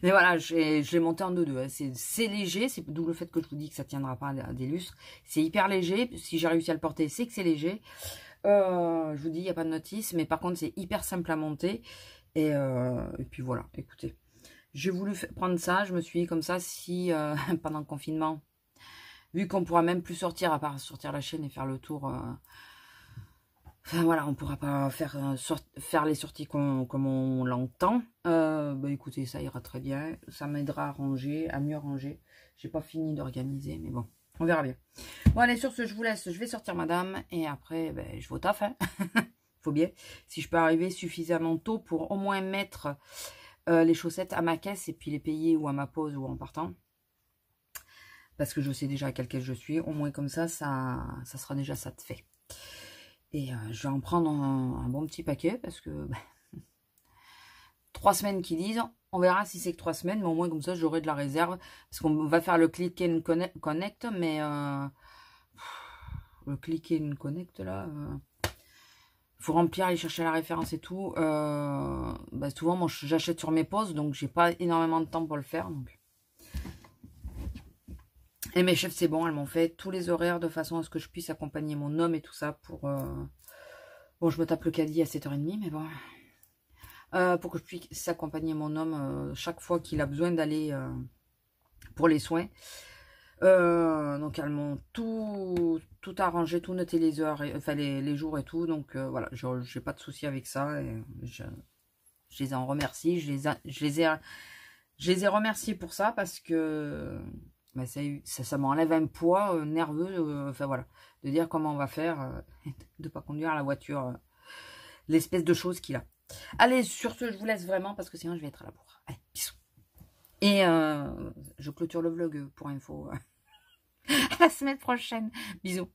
Mais voilà, je l'ai monté en 2-2. Hein. C'est léger, c'est d'où le fait que je vous dis que ça tiendra pas à des lustres. C'est hyper léger. Si j'ai réussi à le porter, c'est que c'est léger. Je vous dis, il n'y a pas de notice. Mais par contre, c'est hyper simple à monter. Et puis voilà, écoutez. J'ai voulu prendre ça. Je me suis dit comme ça, si pendant le confinement, vu qu'on pourra même plus sortir, à part sortir la chaîne et faire le tour... Enfin voilà, on pourra pas faire les sorties comme on l'entend. Bah écoutez, ça ira très bien. Ça m'aidera à ranger, à mieux ranger. J'ai pas fini d'organiser, mais bon, on verra bien. Bon allez, sur ce, je vous laisse. Je vais sortir madame. Et après, ben, je vais au taf. Hein. Faut bien. Si je peux arriver suffisamment tôt pour au moins mettre les chaussettes à ma caisse et puis les payer ou à ma pause ou en partant. Parce que je sais déjà à quelle caisse je suis. Au moins comme ça sera déjà ça de fait. Et je vais en prendre un bon petit paquet parce que 3 semaines qui disent, on verra si c'est que 3 semaines, mais au moins comme ça j'aurai de la réserve. Parce qu'on va faire le click and connect, mais le click and connect là, faut remplir, aller chercher la référence et tout. Bah, souvent moi j'achète sur mes pauses, donc j'ai pas énormément de temps pour le faire. Donc. Et mes chefs, c'est bon, elles m'ont fait tous les horaires de façon à ce que je puisse accompagner mon homme et tout ça pour... Bon, je me tape le caddie à 7h30, mais bon. Pour que je puisse accompagner mon homme chaque fois qu'il a besoin d'aller pour les soins. Donc, elles m'ont tout arrangé, tout noté les heures, enfin les jours et tout. Donc, voilà, j'ai pas de souci avec ça. Et je les en remercie. Je les ai remerciés pour ça parce que bah, ça m'enlève un poids nerveux. Enfin voilà, de dire comment on va faire, de pas conduire la voiture, l'espèce de chose qu'il a. Allez, sur ce, je vous laisse vraiment parce que sinon je vais être à la bourre. Allez, bisous. Et je clôture le vlog pour info. À la semaine prochaine. Bisous.